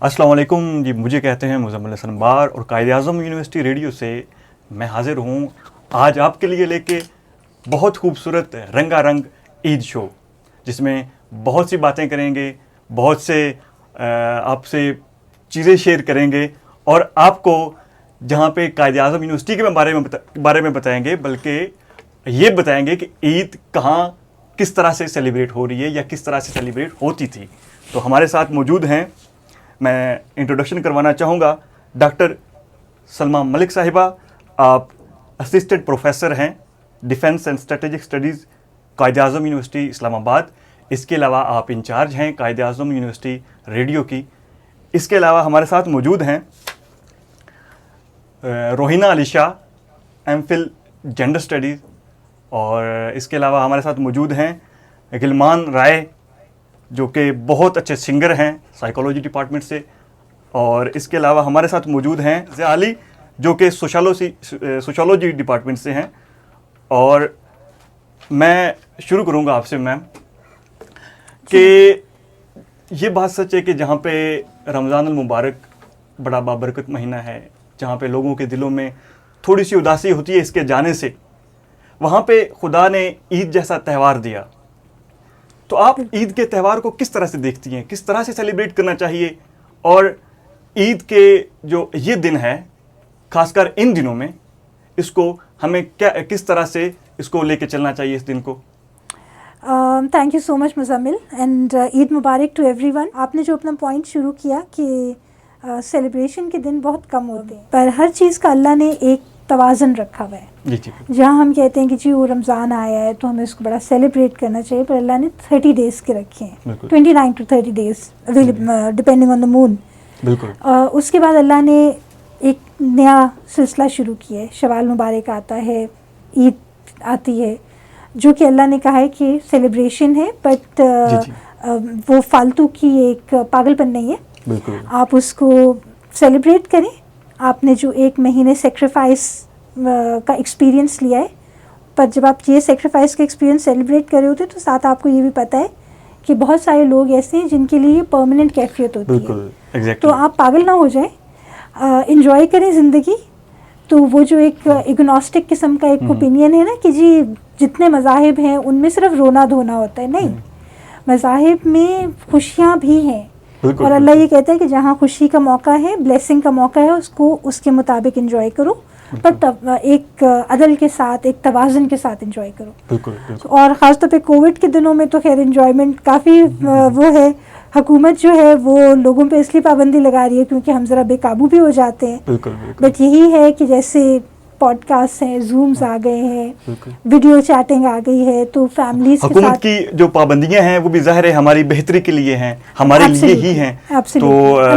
अस्सलाम वालेकुम जी। मुझे कहते हैं मुज़म्मिल हसन बार और कायद-ए-आज़म यूनिवर्सिटी रेडियो से मैं हाज़िर हूँ आज आपके लिए लेके बहुत खूबसूरत रंगारंग ईद शो, जिसमें बहुत सी बातें करेंगे, बहुत से आपसे चीज़ें शेयर करेंगे और आपको जहाँ पे कायद-ए-आज़म यूनिवर्सिटी के बारे में बताएंगे, बल्कि ये बताएंगे कि ईद कहाँ किस तरह से सेलिब्रेट हो रही है या किस तरह से सेलिब्रेट होती थी। तो हमारे साथ मौजूद हैं, मैं इंट्रोडक्शन करवाना चाहूँगा, डॉक्टर सलमा मलिक साहिबा। आप असिस्टेंट प्रोफेसर हैं defence and strategic studies Quaid-e-Azam university Islamabad. इसके अलावा आप इंचार्ज हैं कायद-ए-आज़म यूनिवर्सिटी रेडियो की। इसके अलावा हमारे साथ मौजूद हैं Rohina Ali Shah, MPhil gender studies, और इसके अलावा हमारे साथ मौजूद हैं गिलमान राय, जो कि बहुत अच्छे सिंगर हैं साइकोलॉजी डिपार्टमेंट से। और इसके अलावा हमारे साथ मौजूद हैं ज़िया अली, जो कि सोशोलॉजी डिपार्टमेंट से हैं। और मैं शुरू करूंगा आपसे मैम कि ये बात सच है कि जहाँ पे रमज़ान मुबारक बड़ा बाबरकत महीना है, जहाँ पे लोगों के दिलों में थोड़ी सी उदासी होती है इसके जाने से, वहाँ पे खुदा ने ईद जैसा त्यौहार दिया। तो आप ईद के त्यौहार को किस तरह से देखती हैं, किस तरह से सेलिब्रेट करना चाहिए, और ईद के जो ये दिन है खासकर इन दिनों में, इसको हमें किस तरह से इसको लेके चलना चाहिए इस दिन को? Thank you so much Muzammil, and Eid मुबारक टू एवरीवन। आपने जो अपना पॉइंट शुरू किया कि सेलिब्रेशन के दिन बहुत कम होते हैं, पर हर चीज़ का अल्लाह ने एक तवाज़न रखा हुआ है। जहाँ हम कहते हैं कि जी वो रमज़ान आया है तो हमें उसको बड़ा सेलिब्रेट करना चाहिए, पर अल्लाह ने 30 डेज़ के रखे हैं, 29 to 30 days depending on the moon. उसके बाद अल्लाह ने एक नया सिलसिला शुरू किया है, शवाल मुबारक आता है, ईद आती है, जो कि अल्लाह ने कहा है कि सेलिब्रेशन है, बट वो फालतू की एक पागलपन नहीं है। आप उसको सेलिब्रेट करें। आपने जो एक महीने सेक्रीफाइस का एक्सपीरियंस लिया है, पर जब आप ये सेक्रीफाइस का एक्सपीरियंस सेलिब्रेट कर रहे होते तो साथ आपको ये भी पता है कि बहुत सारे लोग ऐसे हैं जिनके लिए परमानेंट कैफियत होती है। तो आप पागल ना हो जाए, एंजॉय करें ज़िंदगी। तो वो जो एक इग्नोस्टिक किस्म का एक ओपिनियन है ना कि जी जितने मज़ाहिब हैं उनमें सिर्फ रोना धोना होता है, नहीं, मज़ाहिब में खुशियाँ भी हैं। और अल्लाह ये कहता है कि जहाँ खुशी का मौका है, ब्लेसिंग का मौका है, उसको उसके मुताबिक एंजॉय करो, पर एक अदल के साथ, एक तवाज़ुन के साथ एंजॉय करो। और ख़ासतौर पे कोविड के दिनों में तो खैर एंजॉयमेंट काफ़ी वो है। हुकूमत जो है वो लोगों पे इसलिए पाबंदी लगा रही है क्योंकि हम ज़रा बेकाबू भी हो जाते हैं। बट यही है कि जैसे पॉडकास्ट हैं, जूम्स आ गए हैं, वीडियो चैटिंग आ गई है, तो फैमिलीज के साथ हुकूमत की जो पाबंदियां हैं वो भी ज़ाहिर है हमारी बेहतरी के लिए हैं, हमारे लिए ही हैं, तो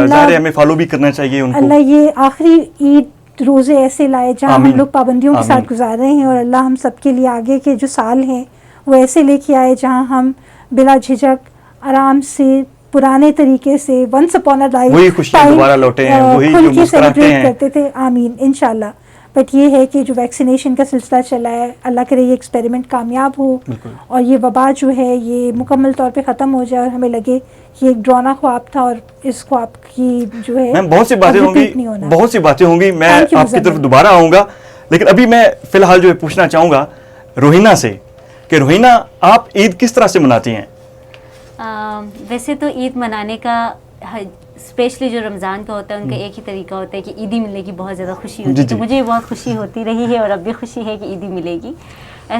ज़ाहिर है हमें फॉलो भी करना चाहिए उनको। अल्लाह ये आखिरी ईद रोज़े ऐसे लाए जहाँ हम लोग पाबंदियों के साथ गुजार रहे हैं, और अल्लाह हम सबके लिए आगे के जो साल हैं वो ऐसे लेके आए जहाँ हम बिला झिझक आराम से पुराने तरीके से वंस अपॉन अ लाइफ वही खुशियां दोबारा लौटे हैं, वही जो मुस्कुराते हैं करते थे। आमीन, इंशाल्लाह। बट ये है कि जो वैक्सीनेशन का सिलसिला चला है, अल्लाह करे ये एक्सपेरिमेंट कामयाब हो और ये वबा जो है ये मुकम्मल तौर पे ख़त्म हो जाए और हमें लगे कि एक ड्राना ख्वाब था और इस ख्वाब की जो है मैम बहुत सी बातें होंगी, मैं आपकी तरफ दोबारा आऊँगा। लेकिन अभी मैं फ़िलहाल जो है पूछना चाहूँगा रोहिना से कि रोहिना, आप ईद किस तरह से मनाती हैं? वैसे तो ईद मनाने का स्पेशली जो रमज़ान का होता है उनका एक ही तरीका होता है कि ईदी मिलने की बहुत ज़्यादा खुशी होती है। तो मुझे बहुत खुशी होती रही है और अब भी खुशी है कि ईदी मिलेगी।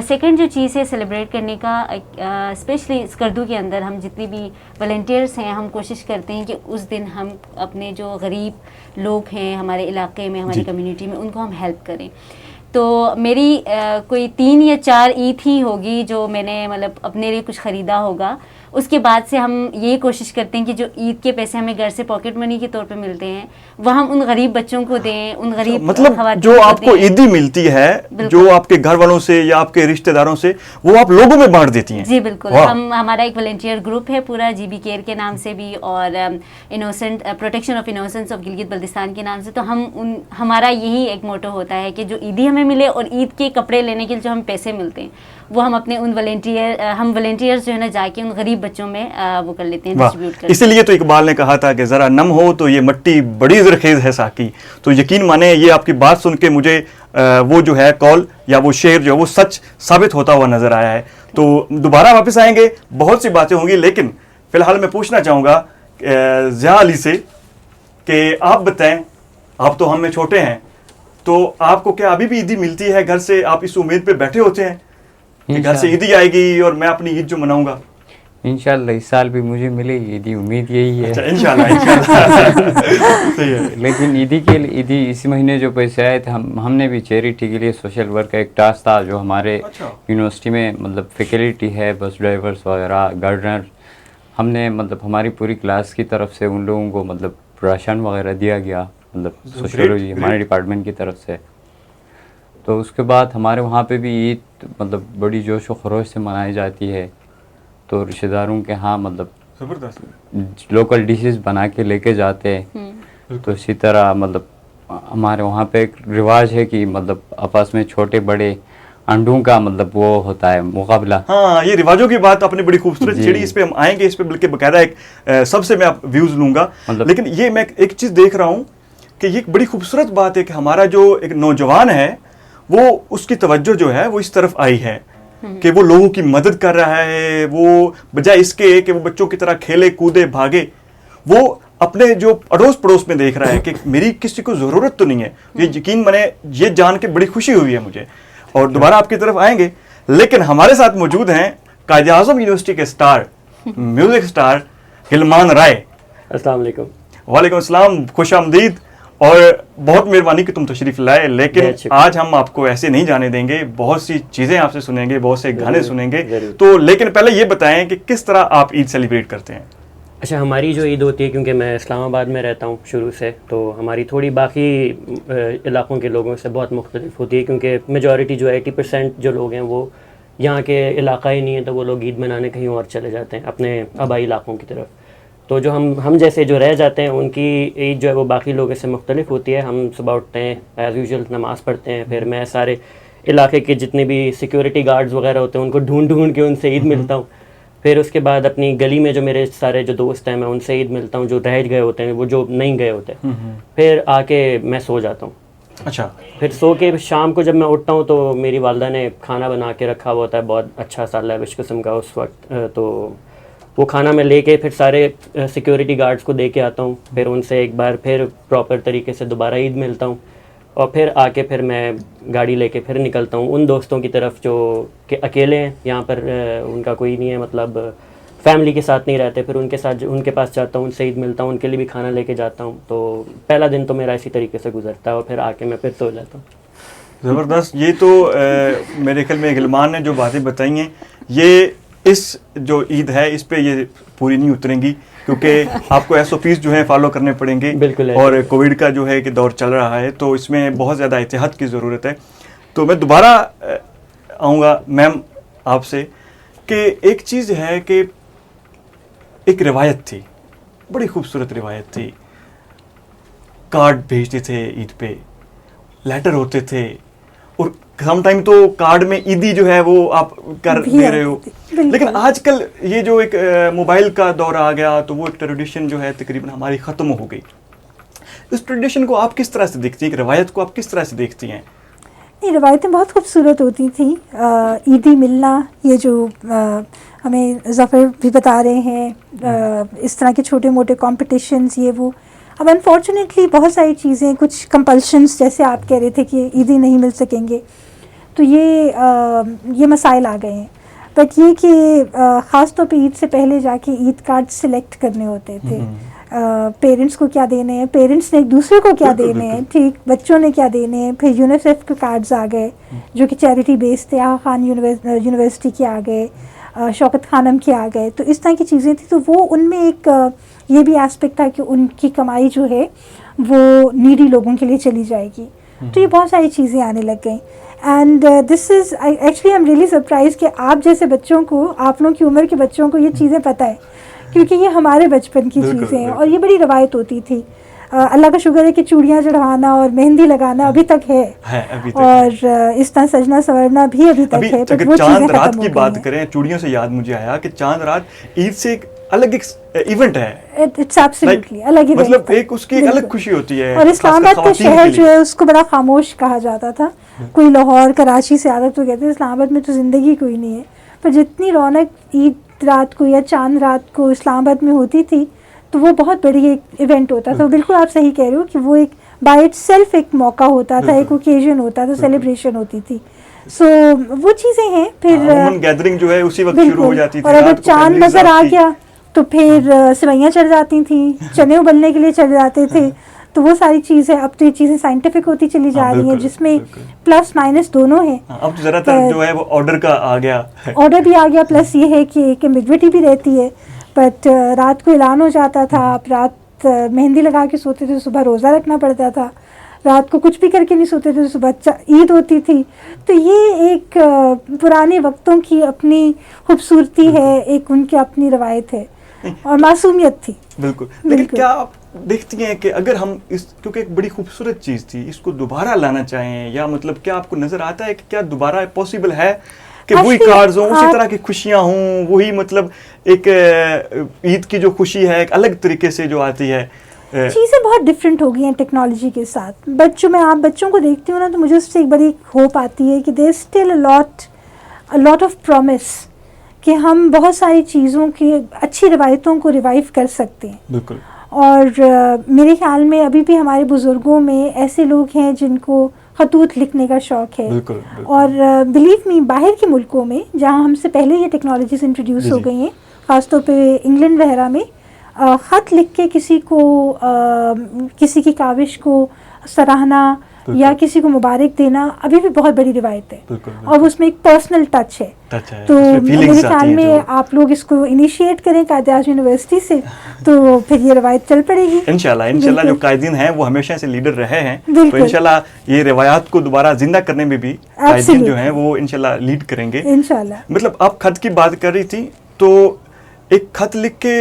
सेकंड जो चीज़ है सेलिब्रेट करने का, स्पेशली स्कर्दू के अंदर हम जितने भी वॉलंटियर्स हैं हम कोशिश करते हैं कि उस दिन हम अपने जो गरीब लोग हैं हमारे इलाके में, हमारी कम्युनिटी में, उनको हम हेल्प करें। तो मेरी कोई 3 या 4 ईद ही होगी जो मैंने मतलब अपने लिए कुछ ख़रीदा होगा। उसके बाद से हम ये कोशिश करते हैं कि जो ईद के पैसे हमें घर से पॉकेट मनी के तौर पे मिलते हैं वह हम उन गरीब बच्चों को दें, उन गरीब मतलब जो आपको ईदी मिलती है जो आपके घर वालों से या आपके रिश्तेदारों से, वो आप लोगों में बांट देती हैं? जी बिल्कुल। हमारा एक वॉलंटियर ग्रुप है पूरा, जीबी केयर के नाम से भी और innocent protection of innocence of Gilgit Baltistan के नाम से। तो हमारा यही एक मोटो होता है कि जो ईदी हमें मिले और ईद के कपड़े लेने के लिए जो हम पैसे मिलते हैं वो हम अपने उन वॉलेंटियर्स जो है ना जाके उन गरीब बच्चों में वो कर लेते हैं, वाह, डिस्ट्रीब्यूट करते हैं। इसीलिए तो इकबाल ने कहा था कि ज़रा नम हो तो ये मट्टी बड़ी ज़रखेज़ है साकी। तो यकीन माने ये आपकी बात सुन के मुझे वो जो है कॉल या वो शेर जो है वो सच साबित होता हुआ नज़र आया है। तो दोबारा वापस आएंगे, बहुत सी बातें होंगी, लेकिन फ़िलहाल मैं पूछना चाहूँगा ज़िया अली से कि आप बताएं, आप तो हम में छोटे हैं, तो आपको क्या अभी भी ईदी मिलती है घर से? आप इस उम्मीद पे बैठे होते हैं कि घर से ईदी आएगी और मैं अपनी ईद जो मनाऊंगा? इंशाल्लाह इस साल भी मुझे मिलेगी ईदी, उम्मीद यही है। अच्छा, इंशाल्लाह सही है। लेकिन ईदी इसी महीने जो पैसे आए थे, हमने भी चैरिटी के लिए सोशल वर्क का एक टास्क था जो हमारे यूनिवर्सिटी में मतलब फैकल्टी है, बस ड्राइवर्स वगैरह, गार्डनर, हमने मतलब हमारी पूरी क्लास की तरफ से उन लोगों को मतलब राशन वगैरह दिया गया, मतलब सोशियोलॉजी हमारे डिपार्टमेंट की तरफ से। तो उसके बाद हमारे वहाँ पे भी ईद मतलब बड़ी जोश व खरोश से मनाई जाती है। तो रिश्तेदारों के यहाँ मतलब जबरदस्त लोकल डिशेस बना के लेके जाते हैं। तो इसी तरह मतलब हमारे वहाँ पे एक रिवाज है कि मतलब आपस में छोटे बड़े अंडों का मतलब वो होता है मुकाबला। हाँ, ये रिवाजों की बात आपने बड़ी खूबसूरत छेड़ी, इस पे हम आएंगे, इस पे बल्कि बकायदा एक सबसे मैं आप व्यूज लूंगा। लेकिन ये मैं एक चीज देख रहा हूँ कि ये एक बड़ी खूबसूरत बात है कि हमारा जो एक नौजवान है वो उसकी तवज्जो जो है वो इस तरफ आई है कि वो लोगों की मदद कर रहा है। वो बजाय इसके कि वो बच्चों की तरह खेले कूदे भागे, वो अपने जो अड़ोस पड़ोस में देख रहा है कि मेरी किसी को ज़रूरत तो नहीं है। ये यकीन मैंने ये जान के बड़ी खुशी हुई है मुझे, और दोबारा आपकी तरफ आएंगे। लेकिन हमारे साथ मौजूद हैं कायद आज़म यूनिवर्सिटी के स्टार, म्यूज़िक स्टार गिलमान राय। अस्सलाम वालेकुम। वालेकुम अस्सलाम, खुश आमदीद, और बहुत मेहरबानी कि तुम तशरीफ़ लाए। लेकिन आज हम आपको ऐसे नहीं जाने देंगे, बहुत सी चीज़ें आपसे सुनेंगे, बहुत से गाने सुनेंगे। तो लेकिन पहले ये बताएं कि किस तरह आप ईद सेलिब्रेट करते हैं? अच्छा, हमारी जो ईद होती है, क्योंकि मैं इस्लामाबाद में रहता हूँ शुरू से, तो हमारी थोड़ी बाकी इलाक़ों के लोगों से बहुत मुख्तलिफ होती है, क्योंकि मेजॉरिटी जो 80% जो लोग हैं वो यहाँ के इलाका ही नहीं है, तो वो लोग ईद मनाने कहीं और चले जाते हैं अपने आबाई इलाक़ों की तरफ। तो जो हम जैसे जो रह जाते हैं उनकी ईद जो है वो बाकी लोगों से मुख्तलिफ होती है। हम सुबह उठते हैं, एज़ यूजुअल नमाज़ पढ़ते हैं, फिर मैं सारे इलाके के जितने भी सिक्योरिटी गार्ड्स वगैरह होते हैं उनको ढूंढ के उनसे ईद मिलता हूँ। फिर उसके बाद अपनी गली में जो मेरे सारे जो दोस्त हैं मैं उनसे ईद मिलता हूँ, जो रह गए होते हैं, वो जो नहीं गए होते हैं। फिर आके मैं सो जाता हूँ। अच्छा, फिर सो के शाम को जब मैं उठता हूँ तो मेरी वालदा ने खाना बना के रखा हुआ होता है, बहुत अच्छा सा लैविश किस्म का उस वक्त। तो वो खाना मैं लेके फिर सारे सिक्योरिटी गार्ड्स को दे के आता हूँ। फिर उनसे एक बार फिर प्रॉपर तरीके से दोबारा ईद मिलता हूँ, और फिर आके फिर मैं गाड़ी लेके फिर निकलता हूँ उन दोस्तों की तरफ जो कि अकेले हैं यहाँ पर, उनका कोई नहीं है, मतलब फैमिली के साथ नहीं रहते। फिर उनके साथ उनके पास जाता हूँ, उनसे ईद मिलता हूँ, उनके लिए भी खाना लेके जाता हूँ। तो पहला दिन तो मेरा इसी तरीके से गुजरता है, और फिर आके मैं फिर सो जाता हूँ। ज़बरदस्त। ये तो मेरे ख्याल में गिलमान ने जो बातें बताई हैं, ये इस जो ईद है इस पे ये पूरी नहीं उतरेंगी, क्योंकि आपको SOPs जो हैं फॉलो करने पड़ेंगे। बिल्कुल। और कोविड का जो है कि दौर चल रहा है, तो इसमें बहुत ज़्यादा एहतियात की ज़रूरत है। तो मैं दोबारा आऊँगा मैम आपसे कि एक चीज़ है कि एक रिवायत थी, बड़ी खूबसूरत रिवायत थी, कार्ड भेजते थे ईद पे, लेटर होते थे, और सम टाइम तो कार्ड में ईदी जो है वो आप कर दे रहे हो। लेकिन आजकल ये जो एक मोबाइल का दौर आ गया, तो वो एक ट्रेडिशन जो है तकरीबन हमारी ख़त्म हो गई। इस ट्रेडिशन को आप किस तरह से देखती हैं, रवायत को आप किस तरह से देखती हैं? नहीं, रवायतें बहुत खूबसूरत होती थी। ईदी मिलना, ये जो हमें ज़फ़र भी बता रहे हैं, इस तरह के छोटे मोटे कॉम्पिटिशन्स, ये वो। अब अनफॉर्चुनेटली बहुत सारी चीज़ें, कुछ कंपल्शंस, जैसे आप कह रहे थे कि ईदी नहीं मिल सकेंगे, तो ये मसाइल आ गए हैं। बट ये कि ख़ास तौर पे ईद से पहले जाके ईद कार्ड सिलेक्ट करने होते थे, पेरेंट्स को क्या देने हैं, पेरेंट्स ने एक दूसरे को क्या देने हैं, ठीक, बच्चों ने क्या देने हैं। फिर यूनिसेफ के कार्ड्स आ गए जो कि चैरिटी बेस्ड थे, आगा खान यूनिवर्सिटी के आ गए, शौकत खानम के आ गए। तो इस तरह की चीज़ें थी। तो वो उनमें एक ये भी एस्पेक्ट था कि उनकी कमाई जो है वो नीडी लोगों के लिए चली जाएगी। तो ये बहुत सारी चीज़ें आने लग गई। And this is actually I am really surprise कि आप जैसे बच्चों को, आप लोगों की उम्र के बच्चों को ये चीज़ें पता है, क्योंकि ये हमारे बचपन की चीज़ें हैं और ये बड़ी रवायत होती थी। अल्लाह का शुक्र है कि चूड़ियाँ चढ़वाना और मेहंदी लगाना अभी तक है अभी तक और इस तरह सजना संवरना भी अभी तक है। अगर वो चीज़ें चांद रात खत्म की हो बात गई हैं। करें, चूड़ियों से याद मुझे आया कि चांद रात ईद से एक अलग एक इवेंट है, इट्स एब्सोल्युटली अलग ही मतलब रहता है। एक उसकी एक अलग बिल्कुल। खुशी होती है। और इस्लामाबाद का खातून के शहर लिए। जो है उसको बड़ा खामोश कहा जाता था। कोई लाहौर कराची से आता तो कहते इस्लामाबाद में तो ज़िंदगी कोई नहीं है, पर जितनी रौनक ईद रात को या चांद रात को इस्लामाबाद में होती थी तो वो बहुत बड़ी एक इवेंट होता था। बिल्कुल आप सही कह रहे हो कि वो एक बाय इटसेल्फ एक मौका होता था, एक ओकेजन होता था, सेलिब्रेशन होती थी। सो वो चीज़ें हैं। फिर गैदरिंग जो है उसी वक्त शुरू हो जाती थी। और अगर रात को चांद पहली नजर रात आ की। गया तो फिर सेवइयाँ चढ़ जाती थी, चने उबलने के लिए चढ़ जाते थे। तो वो सारी चीज़ें, अब तो ये चीज़ें साइंटिफिक होती चली जा रही हैं बिल्कुल, जिसमें बिल्कुल। प्लस माइनस दोनों हैं। अब तो ज़्यादातर जो है वो ऑर्डर का आ गया है। ऑर्डर भी आ गया, प्लस ये है कि एक एम्बिग्विटी भी रहती है। बट रात को ऐलान हो जाता था, आप रात मेहंदी लगा के सोते थे, सुबह रोज़ा रखना पड़ता था। रात को कुछ भी करके नहीं सोते थे, सुबह ईद होती थी। तो ये एक पुराने वक्तों की अपनी खूबसूरती है, एक उनकी अपनी रवायत है और मासूमियत थी। बिल्कुल। लेकिन क्या आप देखती हैं कि अगर हम इस, क्योंकि एक बड़ी खूबसूरत चीज़ थी, इसको दोबारा लाना चाहें, या मतलब क्या आपको नज़र आता है कि क्या दोबारा पॉसिबल है कि वही Actually, कार्ड्स हों, उसी तरह की खुशियाँ हों, वही मतलब एक ईद की जो खुशी है एक अलग तरीके से जो आती है? चीज़ें बहुत डिफरेंट हो गई हैं टेक्नोलॉजी के साथ। बच्चों में, आप बच्चों को देखती हूँ ना, तो मुझे उससे एक बड़ी होप आती है कि there still a lot of promise कि हम बहुत सारी चीज़ों की अच्छी रवायतों को रिवाइव कर सकते हैं। बिल्कुल। और मेरे ख्याल में अभी भी हमारे बुज़ुर्गों में ऐसे लोग हैं जिनको खतूत लिखने का शौक़ है। बिल्कुल, बिल्कुल। और बिलीव मी, बाहर के मुल्कों में जहाँ हमसे पहले ये टेक्नोलॉजीज इंट्रोड्यूस हो गई हैं, ख़ासतौर पे इंग्लैंड वगैरह में, ख़त लिख के किसी को किसी की काविश को सराहना या किसी को मुबारक देना अभी भी बहुत बड़ी रिवायत है। बिल्कुल, और उसमें एक पर्सनल टच है। तो मेरे ख्याल में आप लोग इसको इनिशिएट करें कायद-ए-आज़म यूनिवर्सिटी से, तो फिर ये रवायत चल पड़ेगी। इंशाल्लाह जो कायदीन हैं वो हमेशा से लीडर रहे हैं, तो इंशाल्लाह ये रिवायात को दोबारा जिंदा करने में भी कायदीन जो हैं वो इंशाल्लाह लीड करेंगे इंशाल्लाह। मतलब आप खत की बात कर रही थी, तो एक खत लिख के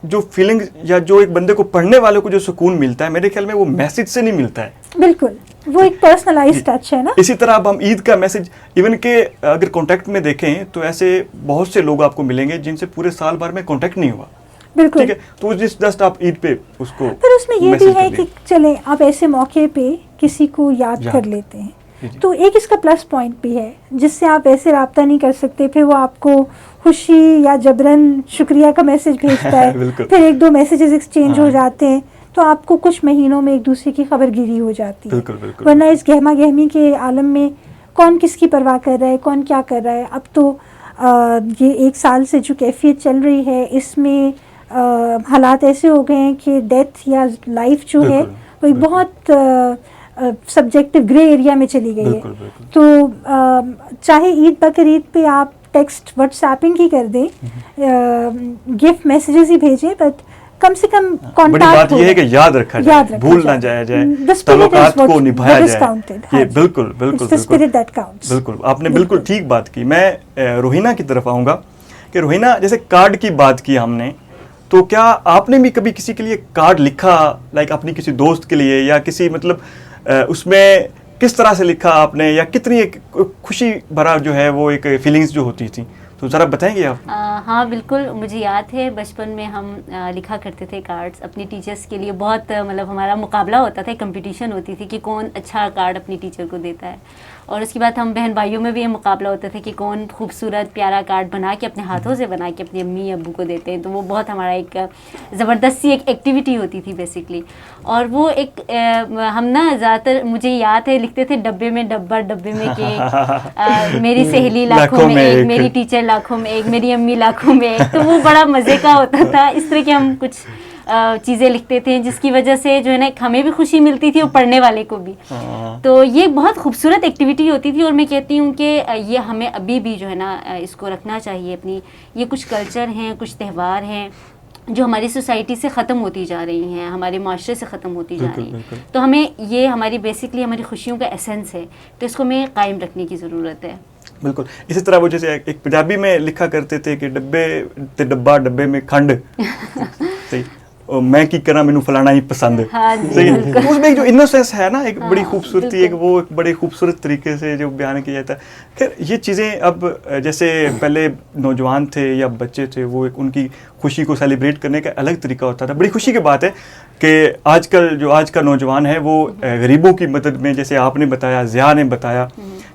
जो फीलिंग या जो एक बंदे को पढ़ने वाले को जो सुकून मिलता है, मेरे ख्याल में वो मैसेज से नहीं मिलता है। बिल्कुल, वो एक पर्सनलाइज्ड टच है ना। इसी तरह अब हम ईद का मैसेज, इवन के अगर कांटेक्ट में देखें तो ऐसे बहुत से लोग आपको मिलेंगे जिनसे पूरे साल भर में कांटेक्ट नहीं हुआ। बिल्कुल। ठीक है, तो जस्ट आप ईद पे उसको, पर उसमें ये भी है कि चलें आप ऐसे मौके पे किसी को याद कर लेते हैं, तो एक इसका प्लस पॉइंट भी है, जिससे आप ऐसे रब्ता नहीं कर सकते, फिर वो आपको खुशी या जबरन शुक्रिया का मैसेज भेजता है फिर एक दो मैसेजेस एक्सचेंज हो जाते हैं, तो आपको कुछ महीनों में एक दूसरे की खबरगिरी हो जाती है। वरना इस गहमा गहमी के आलम में कौन किसकी परवाह कर रहा है, कौन क्या कर रहा है। अब तो ये एक साल से जो कैफियत चल रही है, इसमें हालात ऐसे हो गए हैं कि डेथ या लाइफ जो है वो एक बहुत सब्जेक्टिव ग्रे एरिया में चली गई है। तो चाहे ईद बकरीद पे आप टेक्स्ट व्हाट्सएपिंग ही कर दें, गिफ्ट मैसेजेस ही भेजें, बट कम से कम कॉन्टैक्ट। बड़ी बात ये है कि याद रखा जाए, भूल ना जाया जाए, ताल्लुकात को निभाया जाए। ये बिल्कुल बिल्कुल बिल्कुल आपने बिल्कुल ठीक बात की। मैं रोहिना की तरफ आऊँगा कि रोहिना, जैसे कार्ड की बात की हमने, तो क्या आपने भी कभी किसी के लिए कार्ड लिखा, लाइक अपनी किसी दोस्त के लिए, या किसी मतलब उसमें किस तरह से लिखा आपने, या कितनी एक खुशी भरा जो है वो एक फीलिंग्स जो होती थी, तो ज़रा बताएंगे आप? हाँ बिल्कुल, मुझे याद है बचपन में हम लिखा करते थे कार्ड्स अपनी टीचर्स के लिए। बहुत मतलब हमारा मुकाबला होता था, कंपटीशन होती थी कि कौन अच्छा कार्ड अपनी टीचर को देता है। और उसके बाद हम बहन भाइयों में भी ये मुकाबला होता था कि कौन खूबसूरत प्यारा कार्ड बना के अपने हाथों से बना के अपनी अम्मी अब्बू को देते हैं। तो वो बहुत हमारा एक ज़बरदस्त सी एक एक्टिविटी होती थी बेसिकली। और वो एक हम ना ज़्यादातर, मुझे याद है, लिखते थे डब्बे में डब्बा, डब्बे में केक, मेरी सहेली लाखों में एक, मेरी टीचर लाखों में एक, मेरी अम्मी लाखों में एक। तो वो बड़ा मज़े का होता था। इस तरह के हम कुछ चीज़ें लिखते थे, जिसकी वजह से जो है ना हमें भी खुशी मिलती थी और पढ़ने वाले को भी। तो ये बहुत खूबसूरत एक्टिविटी होती थी, और मैं कहती हूँ कि ये हमें अभी भी जो है ना इसको रखना चाहिए अपनी। ये कुछ कल्चर हैं, कुछ त्यौहार हैं जो हमारी सोसाइटी से ख़त्म होती जा रही हैं, हमारे माशरे से ख़त्म होती जा रही हैं। तो हमें ये हमारी बेसिकली हमारी खुशियों का एसेंस है, तो इसको हमें कायम रखने की ज़रूरत है। बिल्कुल। इसी तरह वो जैसे एक पंजाबी में लिखा करते थे कि डब्बे ते डब्बा, डब्बे में खंड सही, मैं की करा मैनू फलाना ही पसंद है। हाँ जी, सही है। बिल्कुल। उसमें एक जो इनोसेंस है ना, एक बड़ी हाँ, खूबसूरती, एक वो एक बड़े खूबसूरत तरीके से जो बयान किया जाता है। खैर ये चीज़ें अब जैसे पहले नौजवान थे या बच्चे थे, वो एक उनकी खुशी को सेलिब्रेट करने का अलग तरीका होता था। बड़ी खुशी की बात है कि आजकल जो आज का नौजवान है वो गरीबों की मदद में, जैसे आपने बताया, ज़िया ने बताया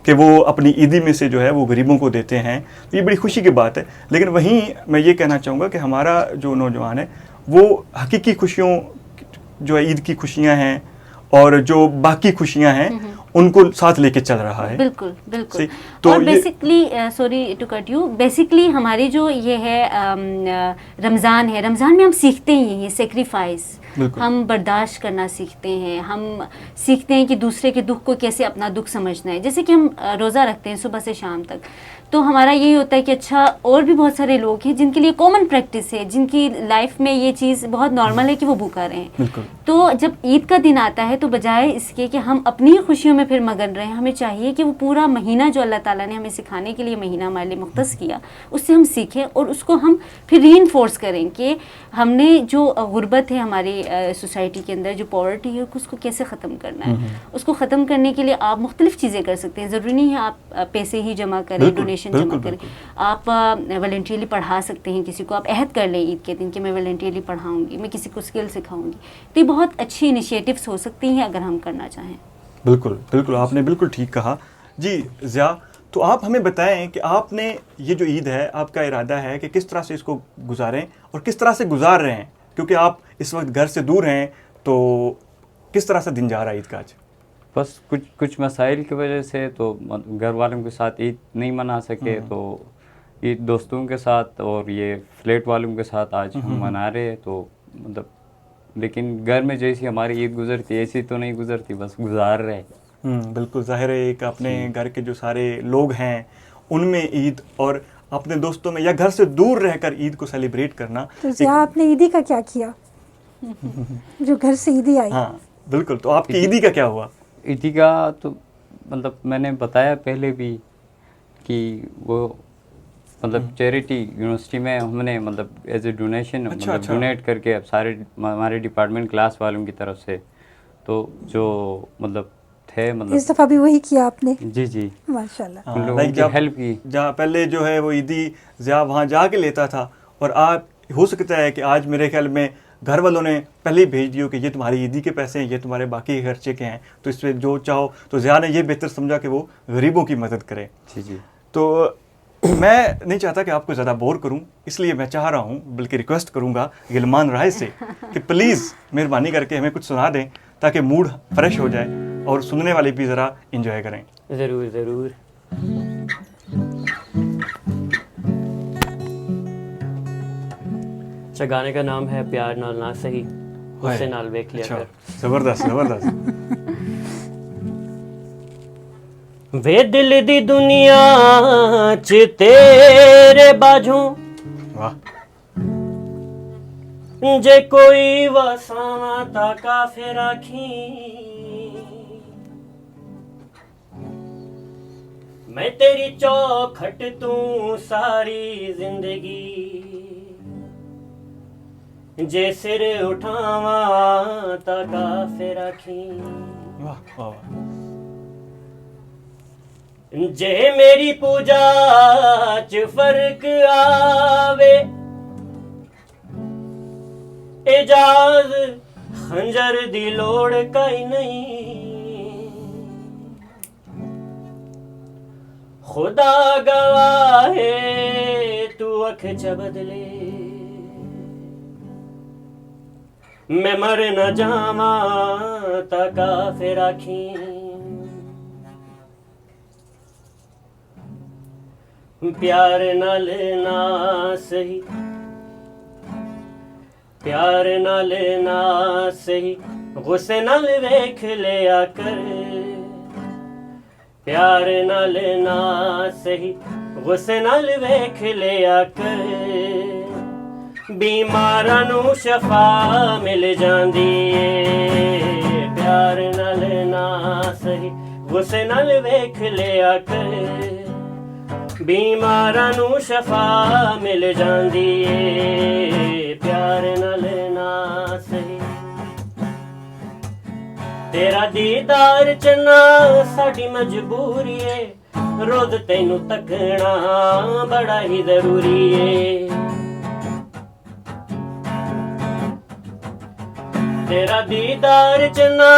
कि वो अपनी ईदी में से जो है वो गरीबों को देते हैं, तो ये बड़ी खुशी की बात है। लेकिन वहीं मैं ये कहना चाहूँगा कि हमारा जो नौजवान है वो हकीकी खुशियों जो है, ईद की खुशियाँ हैं और जो बाकी खुशियाँ हैं उनको साथ लेके चल रहा है। बिल्कुल बिल्कुल। सही। तो और ये- basically sorry to cut you, basically हमारी जो ये है रमज़ान है, रमज़ान में हम सीखते ही हैं सेक्रीफाइस, बिल्कुल। हम बर्दाश्त करना सीखते हैं, हम सीखते हैं कि दूसरे के दुख को कैसे अपना दुख समझना है। जैसे कि हम रोज़ा रखते हैं सुबह से शाम तक, तो हमारा यही होता है कि अच्छा, और भी बहुत सारे लोग हैं जिनके लिए कॉमन प्रैक्टिस है, जिनकी लाइफ में ये चीज़ बहुत नॉर्मल है कि वो भूखा रहें। बिल्कुल। तो जब ईद का दिन आता है तो बजाय इसके कि हम अपनी ही खुशियों में फिर मगन रहें, हमें चाहिए कि वो पूरा महीना जो अल्लाह ताला ने हमें सिखाने के लिए महीना हमारे लिए मुख्तस किया, उससे हम सीखें और उसको हम फिर रीइंफोर्स करें कि हमने जो गुर्बत है हमारी सोसाइटी के अंदर, जो पॉवर्टी है, उसको कैसे ख़त्म करना है। उसको ख़त्म करने के लिए आप मुख्तलिफ़ चीज़ें कर सकते हैं। ज़रूरी नहीं है आप पैसे ही जमा करें, बिल्कुल, डोनेशन बिल्कुल, जमा करें। बिल्कुल। आप वॉलंटियरली पढ़ा सकते हैं किसी को, आप अहद कर लें ईद के दिन कि मैं वॉलंटियरली पढ़ाऊँगी, मैं किसी को स्किल सिखाऊँगी। तो ये बहुत अच्छी इनिशिएटिव्स हो सकती हैं अगर हम करना चाहें। बिल्कुल बिल्कुल, आपने बिल्कुल ठीक कहा जी। ज़िया, तो आप हमें बताएं कि आपने ये जो ईद है, आपका इरादा है कि किस तरह से इसको गुजारें और किस तरह से गुजार रहे हैं, क्योंकि आप इस वक्त घर से दूर हैं, तो किस तरह से दिन जा रहा है ईद का आज? बस कुछ मसाइल की वजह से तो घर वालों के साथ ईद नहीं मना सके, तो ईद दोस्तों के साथ और ये फ्लैट वालों के साथ आज हम मना रहे हैं। तो मतलब लेकिन घर में जैसी हमारी ईद गुजरती ऐसी तो नहीं गुजरती, बस गुजार रहे। बिल्कुल ज़ाहिर है, एक अपने घर के जो सारे लोग हैं उनमें ईद और अपने दोस्तों में या घर से दूर रहकर ईद को सेलिब्रेट करना। तो ज़िया, आपने ईदी का क्या किया जो घर से ईदी आई? हाँ बिल्कुल, तो आपकी ईदी का क्या हुआ? ईदी का तो मतलब मैंने बताया पहले भी कि वो मतलब चैरिटी यूनिवर्सिटी में हमने मतलब एज ए डोनेशन मतलब डोनेट करके अब सारे हमारे डिपार्टमेंट क्लास वालों की तरफ से, तो जो मतलब थे मतलब इस दफ़ा भी वही किया आपने? जी जी माशाल्लाह। उन लोगों की हेल्प की। जहाँ पहले जो है वो ईदी ज़िया वहाँ जाके लेता था, और आप हो सकता है कि आज मेरे ख्याल में घर वालों ने पहले ही भेज दियो कि ये तुम्हारी ईदी के पैसे हैं, ये तुम्हारे बाकी खर्चे के हैं, तो इसमें जो चाहो। तो ज़िया ने ये बेहतर समझा कि वो गरीबों की मदद करे। जी जी। तो मैं नहीं चाहता कि आपको ज़्यादा बोर करूं, इसलिए मैं चाह रहा हूं, बल्कि रिक्वेस्ट करूंगा गिलमान राय से कि प्लीज़ मेहरबानी करके हमें कुछ सुना दें ताकि मूड फ्रेश हो जाए और सुनने वाले भी ज़रा इंजॉय करें। ज़रूर ज़रूर। अच्छा, गाने का नाम है प्यार नाल ना सही, उससे नाल वेख लिया अच्छा, कर। ज़बरदस्त ज़बरदस्त। वे दिल दी दुनिया च तेरे बाझों वाह। जे कोई वसावा ता काफिर आखी, मैं तेरी चौखट तू सारी जिंदगी, जे सिर उठावा ता काफिर आखी। वाह वाह। जे मेरी पूजा च फर्क आवे, एजाज खंजर दी लोड़ काई नहीं, खुदा गवाह है तू अख च बदले, मैं मर न जावा ता काफिर आखी। प्यार नाल ना सही, प्यार नाल ना सही, गुस्से नाल वेख लिया कर, प्यार नाल ना सही, गुस्से नाल वेख लिया कर, बीमारां नूं शफा मिल जांदी है, प्यार नाल ना सही, गुस्से नाल वेख लिया कर, बीमारां नूं शफा मिल जांदी ए प्यार नाल ना सही तेरा दीदार चना साडी मजबूरी है रोज तैनू तकना बड़ा ही जरूरी है तेरा दीदार चना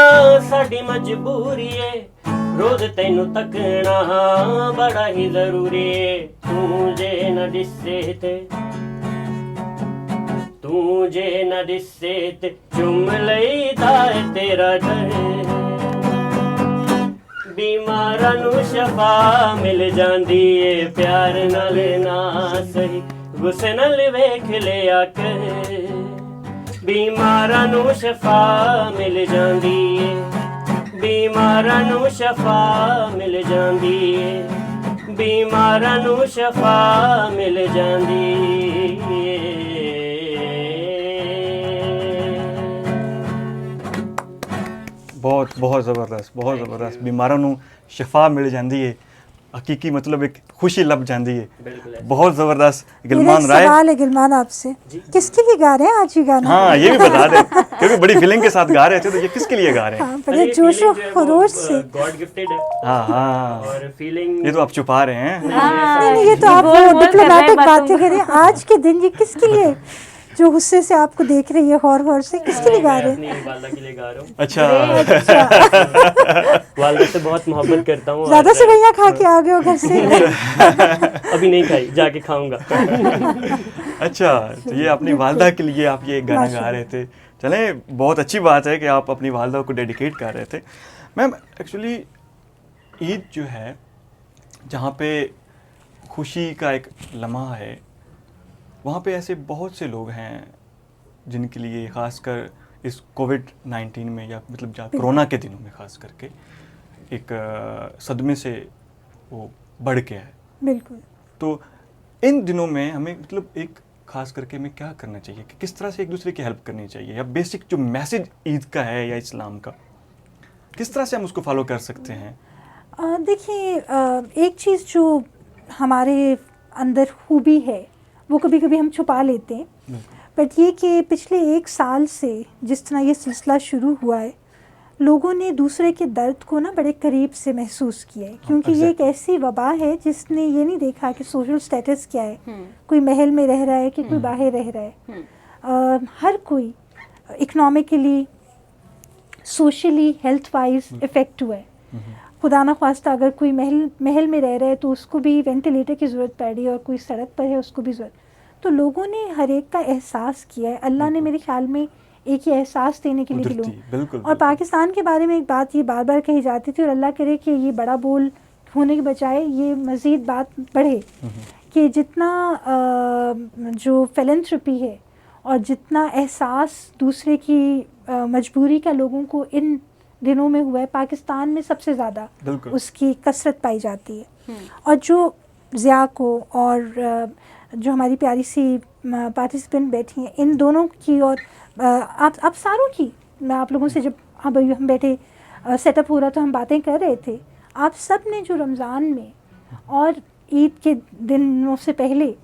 साडी मजबूरी है रोज तैनू तकना बड़ा ही जरूरी है तू जे न दिसे ते चुम लईदा है तेरा डर बीमारां नूं शफा मिल जांदी ए प्यार नाल ना सही गुस्से नाल वेख लिया कर बीमारां नूं शफा मिल जांदी ए बीमारां नूं शफा मिल जांदी ए बीमारां नूं शफा मिल जांदी ए बहुत ज़बरदस्त बीमारां नूं शफा मिल जाती है हकीकी मतलब एक खुशी लभ जाती है बहुत ज़बरदस्त गिलमान राय सवाल है गिलमान आपसे किसके लिए गा रहे हैं आज ये गाना हाँ ये भी बता दें क्योंकि बड़ी फीलिंग के साथ गा रहे थे तो ये किसके लिए गा रहे हैं हाँ, बड़े जोश और खरोश से गॉड गिफ्टेड है हाँ और फीलिंग ये तो आप छुपा रहे हैं नहीं, ये तो आप बोल कर रहे डिप्लोमेटिक हैं बातें करें आज के दिन ये किसके लिए जो गुस्से से आपको देख रही है हौर से किसके लिए गा रहे हैं अपनी वालदा के लिए गा रहा हूँ अच्छा वालदा से बहुत मोहब्बत करता हूँ ज्यादा से भैया खा के आ गए हो घर से अभी नहीं खाई जाके खाऊंगा अच्छा तो ये अपनी वालदा के लिए आप ये गाना गा रहे थे चलें बहुत अच्छी बात है कि आप अपनी वालदा को डेडिकेट कर रहे थे मैम एक्चुअली ईद जो है जहाँ पे खुशी का एक लम्हा है वहाँ पे ऐसे बहुत से लोग हैं जिनके लिए ख़ासकर इस कोविड-19 में या मतलब कोरोना के दिनों में ख़ास करके एक सदमे से वो बढ़ के है बिल्कुल तो इन दिनों में हमें मतलब एक ख़ास करके हमें क्या करना चाहिए कि किस तरह से एक दूसरे की हेल्प करनी चाहिए या बेसिक जो मैसेज ईद का है या इस्लाम का किस तरह से हम उसको फॉलो कर सकते हैं देखिए एक चीज़ जो हमारे अंदर खूबी है वो कभी कभी हम छुपा लेते हैं बट ये कि पिछले 1 साल से जिस तरह ये सिलसिला शुरू हुआ है लोगों ने दूसरे के दर्द को ना बड़े करीब से महसूस किया है क्योंकि ये एक ऐसी वबा है जिसने ये नहीं देखा कि सोशल स्टेटस क्या है कोई महल में रह रहा है कि कोई बाहर रह रहा है हर कोई economically socially health wise effect हुआ है खुदा न ख्वास्ता अगर कोई महल में रह रहा है तो उसको भी वेंटिलेटर की ज़रूरत पड़ रही है और कोई सड़क पर है उसको भी ज़रूरत तो लोगों ने हर एक का एहसास किया है अल्लाह ने मेरे ख्याल में एक ही एहसास देने के लिए लोग और पाकिस्तान के बारे में एक बात ये बार बार कही जाती थी और अल्लाह करे कि ये बड़ा बोल होने के बजाय ये मज़ीद बात बढ़े कि जितना जो फिलैंथ्रोपी है और जितना एहसास दूसरे की मजबूरी का लोगों को इन दिनों में हुआ है पाकिस्तान में सबसे ज़्यादा उसकी कसरत पाई जाती है और जो ज़िया को और जो हमारी प्यारी सी पार्टिसिपेंट बैठी हैं इन दोनों की और आप सारों की मैं आप लोगों से जब हम बैठे सेटअप हो रहा तो हम बातें कर रहे थे आप सब ने जो रमज़ान में और ईद के दिनों से पहले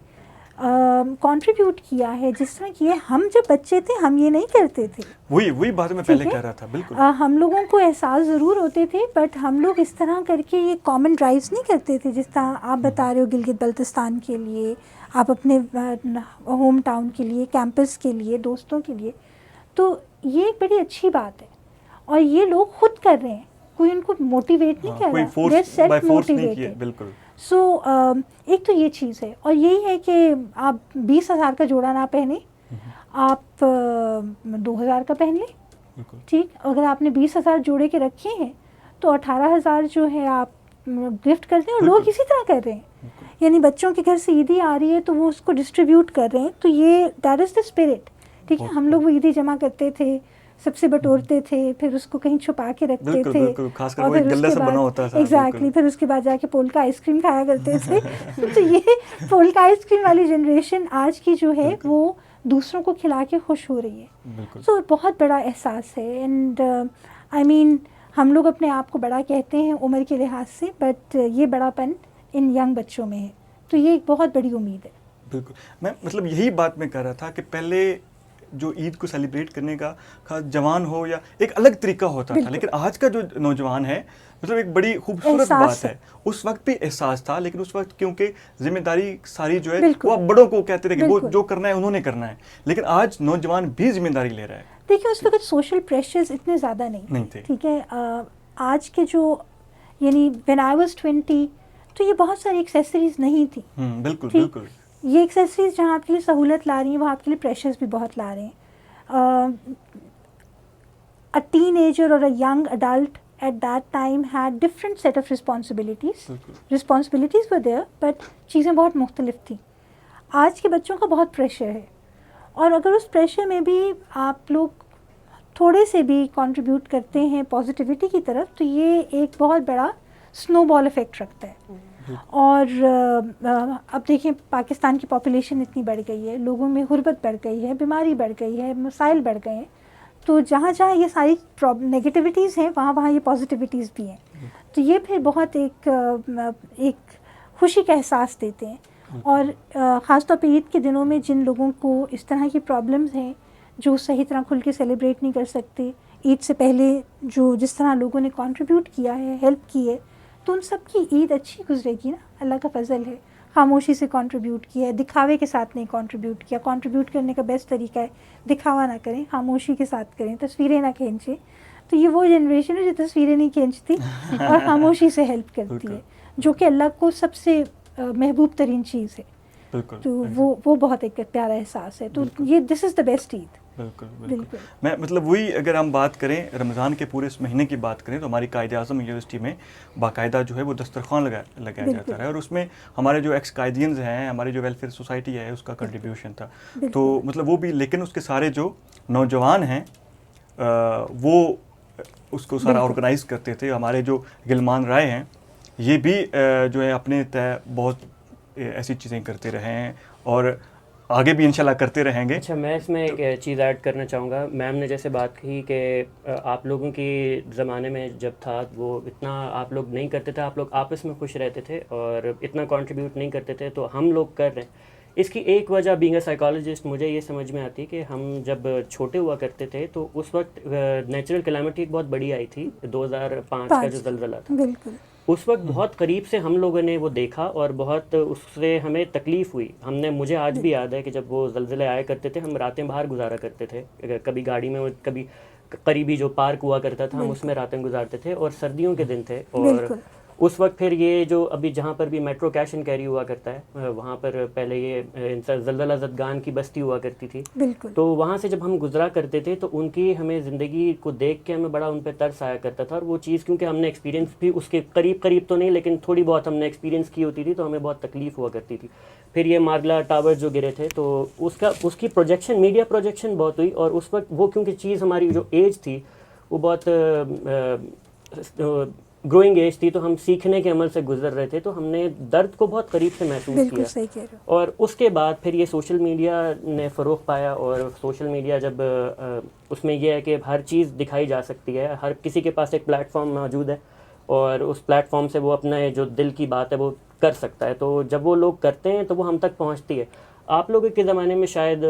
कंट्रीब्यूट किया है जिस तरह किए हम जब बच्चे थे हम ये नहीं करते थे वही बात मैं पहले कह रहा था बिल्कुल हम लोगों को एहसास ज़रूर होते थे बट हम लोग इस तरह करके ये कॉमन ड्राइव्स नहीं करते थे जिस तरह आप बता रहे हो गिलगित बल्तिस्तान के लिए आप अपने होम टाउन के लिए कैंपस के लिए दोस्तों के लिए तो ये एक बड़ी अच्छी बात है और ये लोग खुद कर रहे हैं कोई उनको मोटिवेट नहीं कर रहा है सेल्फ मोटिवेटेड बिल्कुल सो एक तो ये चीज़ है और यही है कि आप 20,000 का जोड़ा ना पहने आप 2,000 का पहन लें ठीक अगर आपने 20,000 जोड़े के रखे हैं तो 18,000 जो है आप गिफ्ट कर दें और लोग इसी तरह कर रहे हैं यानी बच्चों के घर से ईदी आ रही है तो वो उसको डिस्ट्रीब्यूट कर रहे हैं तो ये दैट इज़ द स्पिरिट ठीक है हम लोग वो ईदी जमा करते थे सबसे बटोरते थे फिर उसको कहीं छुपा के रखते थे और फिर गल्ले से बना होता था एग्जैक्टली फिर उसके बाद जाके पोल का आइसक्रीम खाया करते थे तो ये पोल का आइसक्रीम वाली जनरेशन आज की जो है वो दूसरों को खिला के खुश हो रही है तो बहुत बड़ा एहसास है एंड आई मीन हम लोग अपने आप को बड़ा कहते हैं उम्र के लिहाज से बट ये बड़ापन इन यंग बच्चों में है तो ये एक बहुत बड़ी उम्मीद है। बिल्कुल, मैं मतलब यही बात मैं कर रहा था कि पहले जो ईद को सेलिब्रेट करने का खास जवान हो या एक अलग तरीका होता था, लेकिन आज का जो नौजवान है मतलब एक बड़ी खूबसूरत बात है। उस वक्त भी एहसास था, लेकिन उस वक्त क्योंकि जिम्मेदारी सारी जो है वो आप बड़ों को कहते थे कि वो जो करना है उन्होंने करना है, लेकिन आज नौजवान भी जिम्मेदारी ले रहा है। देखिए उस वक्त सोशल प्रेशर्स इतने ज़्यादा नहीं थे, ठीक है। आज के जो यानी व्हेन आई वाज 20 तो ये बहुत सारी एक्सेसरीज नहीं थी। बिल्कुल बिल्कुल। ये एक्सेसरीज जहाँ आपके लिए सहूलत ला रही हैं, वहाँ आपके लिए प्रेशर्स भी बहुत ला रहे हैं। अ टीनेजर और a young adult at that time had different set of responsibilities. Responsibilities were there, but चीज़ें बहुत मुख्तलिफ थी। आज के बच्चों का बहुत प्रेशर है, और अगर उस प्रेशर में भी आप लोग थोड़े से भी कंट्रीब्यूट करते हैं पॉजिटिविटी की तरफ, तो ये एक बहुत बड़ा स्नोबॉल इफ़ेक्ट रखता है। और अब देखें पाकिस्तान की पॉपुलेशन इतनी बढ़ गई है, लोगों में गुर्बत बढ़ गई है, बीमारी बढ़ गई है, मसाइल बढ़ गए हैं, तो जहाँ जहाँ ये सारी नेगेटिविटीज़ हैं वहाँ वहाँ ये पॉजिटिविटीज़ भी हैं। तो ये फिर बहुत एक खुशी का एहसास देते हैं। और ख़ास तौर पे ईद के दिनों में जिन लोगों को इस तरह की प्रॉब्लम्स हैं, जो सही तरह खुल के सेलिब्रेट नहीं कर सकते, ईद से पहले जो जिस तरह लोगों ने कंट्रीब्यूट किया है, हेल्प की है, तो उन सब की ईद अच्छी गुजरेगी ना, अल्लाह का फजल है। खामोशी से कंट्रीब्यूट किया है, दिखावे के साथ नहीं कंट्रीब्यूट किया। कंट्रीब्यूट करने का बेस्ट तरीका है दिखावा ना करें, खामोशी के साथ करें, तस्वीरें ना खींचें। तो ये वो जनरेशन है जो तस्वीरें नहीं खींचती और खामोशी से हेल्प करती है, जो कि अल्लाह को सबसे महबूब तरीन चीज़ है। तो वो बहुत एक प्यारा एहसास है। तो ये this is the best Eid. बिल्कुल। मैं मतलब वही अगर हम बात करें रमज़ान के पूरे इस महीने की बात करें, तो हमारी कायद-ए-आज़म यूनिवर्सिटी में बाकायदा जो है वो दस्तरखान लगाया जाता है, और उसमें हमारे जो एक्स कायदियंस हैं, हमारी जो वेलफेयर सोसाइटी है, उसका कंट्रीब्यूशन था। तो मतलब वो भी, लेकिन उसके सारे जो नौजवान हैं वो उसको सारा ऑर्गेनाइज़ करते थे। हमारे जो गिलमान राय हैं ये भी जो है अपने तय बहुत ऐसी चीज़ें करते रहे हैं और आगे भी इंशाल्लाह करते रहेंगे। अच्छा, मैं इसमें एक चीज़ ऐड करना चाहूँगा। मैम ने जैसे बात की कि आप लोगों की ज़माने में जब था वो इतना आप लोग नहीं करते थे, आप लोग आपस में खुश रहते थे और इतना कंट्रीब्यूट नहीं करते थे, तो हम लोग कर रहे हैं। इसकी एक वजह बीइंग अ साइकोलॉजिस्ट मुझे ये समझ में आती है कि हम जब छोटे हुआ करते थे तो उस वक्त नेचुरल कैलामिटी एक बहुत बड़ी आई थी, 2005 का जो ज़लज़ला था। बिल्कुल। उस वक्त बहुत करीब से हम लोगों ने वो देखा और बहुत उससे हमें तकलीफ़ हुई। मुझे आज भी याद है कि जब वो ज़लज़ले आया करते थे, हम रातें बाहर गुजारा करते थे, कभी गाड़ी में, कभी करीबी जो पार्क हुआ करता था हम उसमें रातें गुजारते थे, और सर्दियों के दिन थे। और उस वक्त फिर ये जो अभी जहाँ पर भी मेट्रो कैश एंड कैरी हुआ करता है, वहाँ पर पहले ये ज़लज़ला ज़दगान की बस्ती हुआ करती थी। तो वहाँ से जब हम गुजरा करते थे तो उनकी हमें ज़िंदगी को देख के हमें बड़ा उन पर तरस आया करता था, और वो चीज़ क्योंकि हमने एक्सपीरियंस भी उसके करीब तो नहीं, लेकिन थोड़ी बहुत हमने एक्सपीरियंस की होती थी, तो हमें बहुत तकलीफ़ हुआ करती थी। फिर ये मारगला टावर्स जो गिरे थे तो उसकी प्रोजेक्शन, मीडिया प्रोजेक्शन बहुत हुई, और उस वक्त वो क्योंकि चीज़ हमारी जो एज थी वो बहुत ग्रोइंग एज थी, तो हम सीखने के अमल से गुजर रहे थे, तो हमने दर्द को बहुत करीब से महसूस किया। सही कह रहे हो। और उसके बाद फिर ये सोशल मीडिया ने फ़रोग़ पाया, और सोशल मीडिया जब उसमें यह है कि हर चीज़ दिखाई जा सकती है, हर किसी के पास एक प्लेटफॉर्म मौजूद है, और उस प्लेटफॉर्म से वो अपने जो दिल की बात है वो कर सकता है। तो जब वो लोग करते हैं तो वो हम तक पहुँचती है। आप लोगों के ज़माने में शायद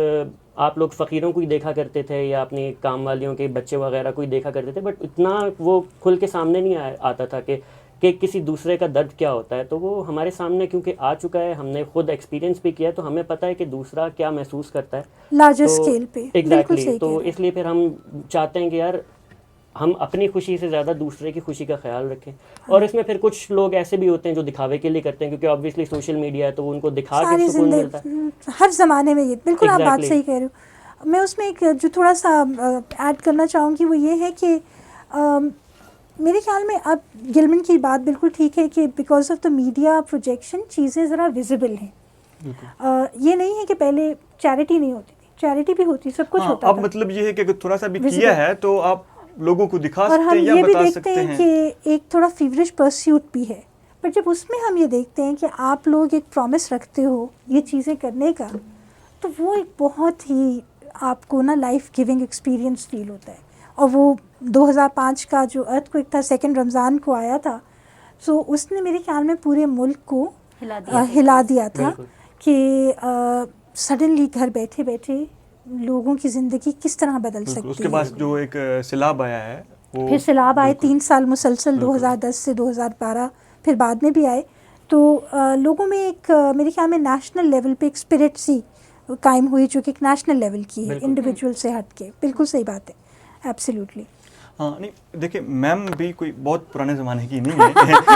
आप लोग फ़कीरों को ही देखा करते थे या अपनी काम वालियों के बच्चे वगैरह को ही देखा करते थे, बट इतना वो खुल के सामने नहीं आता था कि किसी दूसरे का दर्द क्या होता है। तो वो हमारे सामने क्योंकि आ चुका है, हमने खुद एक्सपीरियंस भी किया है, तो हमें पता है कि दूसरा क्या महसूस करता है लार्जर स्केल पे। एग्जैक्टली। तो इसलिए फिर हम चाहते हैं कि यार हम अपनी खुशी से ज़्यादा दूसरे की खुशी का ख्याल रखें। और इसमें फिर कुछ लोग ऐसे भी होते हैं जो दिखावे के लिए करते हैं, क्योंकि ऑब्वियसली सोशल मीडिया है तो उनको दिखा के सुकून मिलता है। हर ज़माने में ये बिल्कुल आप बात सही कह रहे हो। मैं उसमें एक जो थोड़ा सा ऐड करना चाहूँगी वो ये है कि मेरे ख्याल में अब गिलमन की बात बिल्कुल ठीक है कि because of the media projection चीज़ें ज़रा विजिबल हैं। ये नहीं है कि पहले चैरिटी नहीं होती थी, चैरिटी भी होती, सब कुछ होता अब मतलब ये है कि अगर थोड़ा सा भी किया है तो आप लोगों को दिखा सकते हैं या ये बता भी सकते देखते हैं कि एक थोड़ा फीवरिश परस्यूट भी है, पर जब उसमें हम ये देखते हैं कि आप लोग एक प्रॉमिस रखते हो ये चीज़ें करने का, तो वो एक बहुत ही आपको ना लाइफ गिविंग एक्सपीरियंस फील होता है। और वो 2005 का जो अर्थक्वेक था, सेकंड रमज़ान को आया था, सो उसने मेरे ख्याल में पूरे मुल्क को हिला दिया था कि सडनली घर बैठे बैठे लोगों की ज़िंदगी किस तरह बदल सकती है। उसके बाद जो एक सैलाब आया है वो फिर सैलाब आए 3 साल मुसलसल 2010 से 2012, फिर बाद में भी आए। तो लोगों में एक मेरे ख्याल में नेशनल लेवल पे एक स्पिरिट सी कायम हुई जो कि एक नेशनल लेवल की है, इंडिविजुअल से हट के। बिल्कुल सही बात है, एब्सोल्युटली। हाँ, नहीं देखिए मैम भी कोई बहुत पुराने ज़माने की नहीं है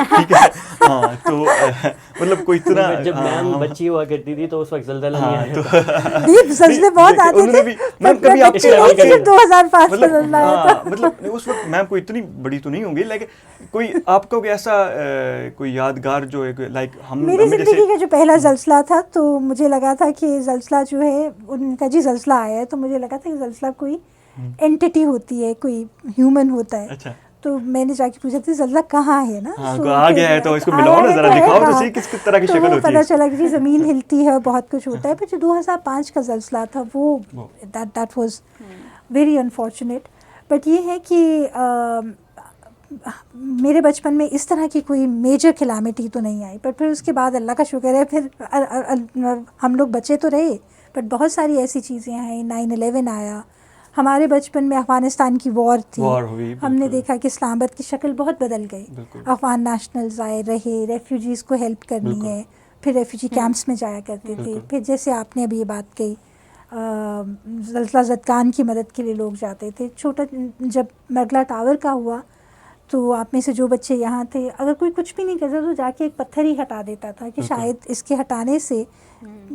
ठीक है। हाँ, तो मतलब कोई इतना जब मैम बच्ची हुआ करती थी तो उस वक्त ज़लज़ला नहीं आया था। नहीं, ज़लज़ले बहुत आते थे, मैम कभी आप बच्ची नहीं थी, 2005 में ज़लज़ला आया था। मतलब उस वक्त मैम कोई इतनी बड़ी तो नहीं होंगी, लेकिन कोई आपको कोई ऐसा कोई यादगार जो एक लाइक हम मेरी ज़िंदगी का जो पहला ज़लज़ला था तो मुझे लगा था कि ज़लज़ला जो है, उनका जी ज़लज़ला आया है तो मुझे लगा था कि ज़लज़ला कोई एंटिटी होती है, कोई ह्यूमन होता है। अच्छा। तो मैंने जाके पूछा था ज़लज़ला कहाँ है ना। हाँ, आ गया है तो इसको मिलाओ ना, जरा दिखाओ तो सही किस तरह की शक्ल होती है। पता चला कि ज़मीन हिलती है, बहुत कुछ होता है। पर जो 2005 का ज़लज़ला था वो that was very unfortunate. But ये है कि मेरे बचपन में इस तरह की कोई मेजर कैलामिटी तो नहीं आई, पर फिर उसके बाद अल्लाह का शुक्र है फिर हम लोग बचे तो रहे। बट बहुत सारी ऐसी चीज़ें हैं, 9/11 आया, हमारे बचपन में अफ़गानिस्तान की वॉर थी, हमने देखा कि इस्लामाबाद की शक्ल बहुत बदल गई। अफ़गान नेशनल्स आए, रहे, रेफ्यूजीज़ को हेल्प करनी है, फिर रेफ्यूजी कैंप्स में जाया करते थे। फिर जैसे आपने अभी ये बात कही, ज़लज़ला ज़दगान की मदद के लिए लोग जाते थे। छोटा जब मरगला टावर का हुआ तो आप में से जो बच्चे यहाँ थे, अगर कोई कुछ भी नहीं करता तो जाके एक पत्थर ही हटा देता था कि शायद इसके हटाने से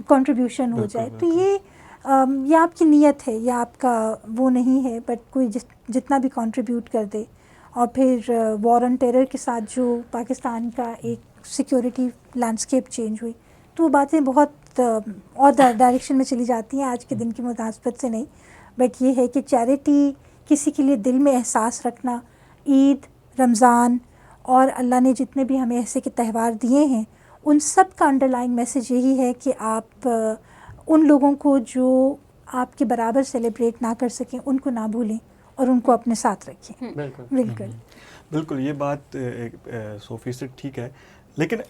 कंट्रीब्यूशन हो जाए। तो ये आपकी नीयत है या आपका वो नहीं है, बट कोई जितना भी कंट्रीब्यूट कर दे। और फिर वॉर ऑन टेरर के साथ जो पाकिस्तान का एक सिक्योरिटी लैंडस्केप चेंज हुई, तो वो बातें बहुत और डायरेक्शन में चली जाती हैं, आज के दिन की मुनासबत से नहीं। बट ये है कि चैरिटी, किसी के लिए दिल में एहसास रखना, ईद, रमज़ान और अल्लाह ने जितने भी हमें ऐसे के त्यौहार दिए हैं, उन सब का अंडरलाइंग मैसेज यही है कि आप उन लोगों को जो आपके बराबर सेलिब्रेट ना कर सकें उनको ना भूलें और उनको अपने साथ रखें। बिल्कुल ये बात 100% ठीक है। लेकिन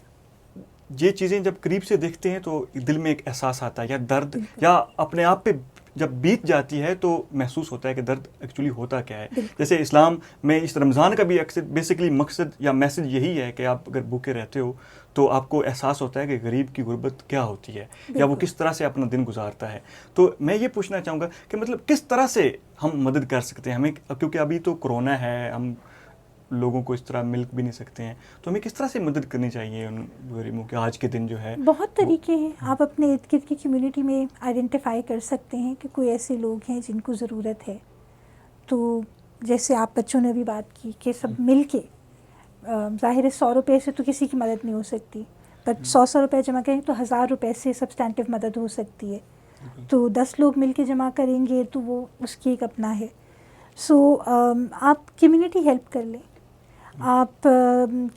ये चीज़ें जब करीब से देखते हैं तो दिल में एक एहसास आता है, या दर्द या अपने आप पे जब बीत जाती है तो महसूस होता है कि दर्द एक्चुअली होता क्या है। जैसे इस्लाम में इस रमज़ान का भी बेसिकली मकसद या मैसेज यही है कि आप अगर भूखे रहते हो तो आपको एहसास होता है कि गरीब की गुर्बत क्या होती है या वो किस तरह से अपना दिन गुजारता है। तो मैं ये पूछना चाहूँगा कि मतलब किस तरह से हम मदद कर सकते हैं हमें, क्योंकि अभी तो कोरोना है, हम लोगों को इस तरह मिल भी नहीं सकते हैं, तो हमें किस तरह से मदद करनी चाहिए उन गरीबों के आज के दिन जो है? बहुत तरीके हैं। आप अपने इर्द गिर्द की कम्युनिटी में आइडेंटिफाई कर सकते हैं कि कोई ऐसे लोग हैं जिनको ज़रूरत है। तो जैसे आप बच्चों ने भी बात की कि सब मिल के, ज़ाहिर है 100 रुपये से तो किसी की मदद नहीं हो सकती, बट 100 रुपये जमा करें तो 1000 रुपये से सब्सटेंटिव मदद हो सकती है। तो 10 लोग मिल के जमा करेंगे तो वो उसकी एक अपना है। सो आप कम्युनिटी हेल्प कर लें। आप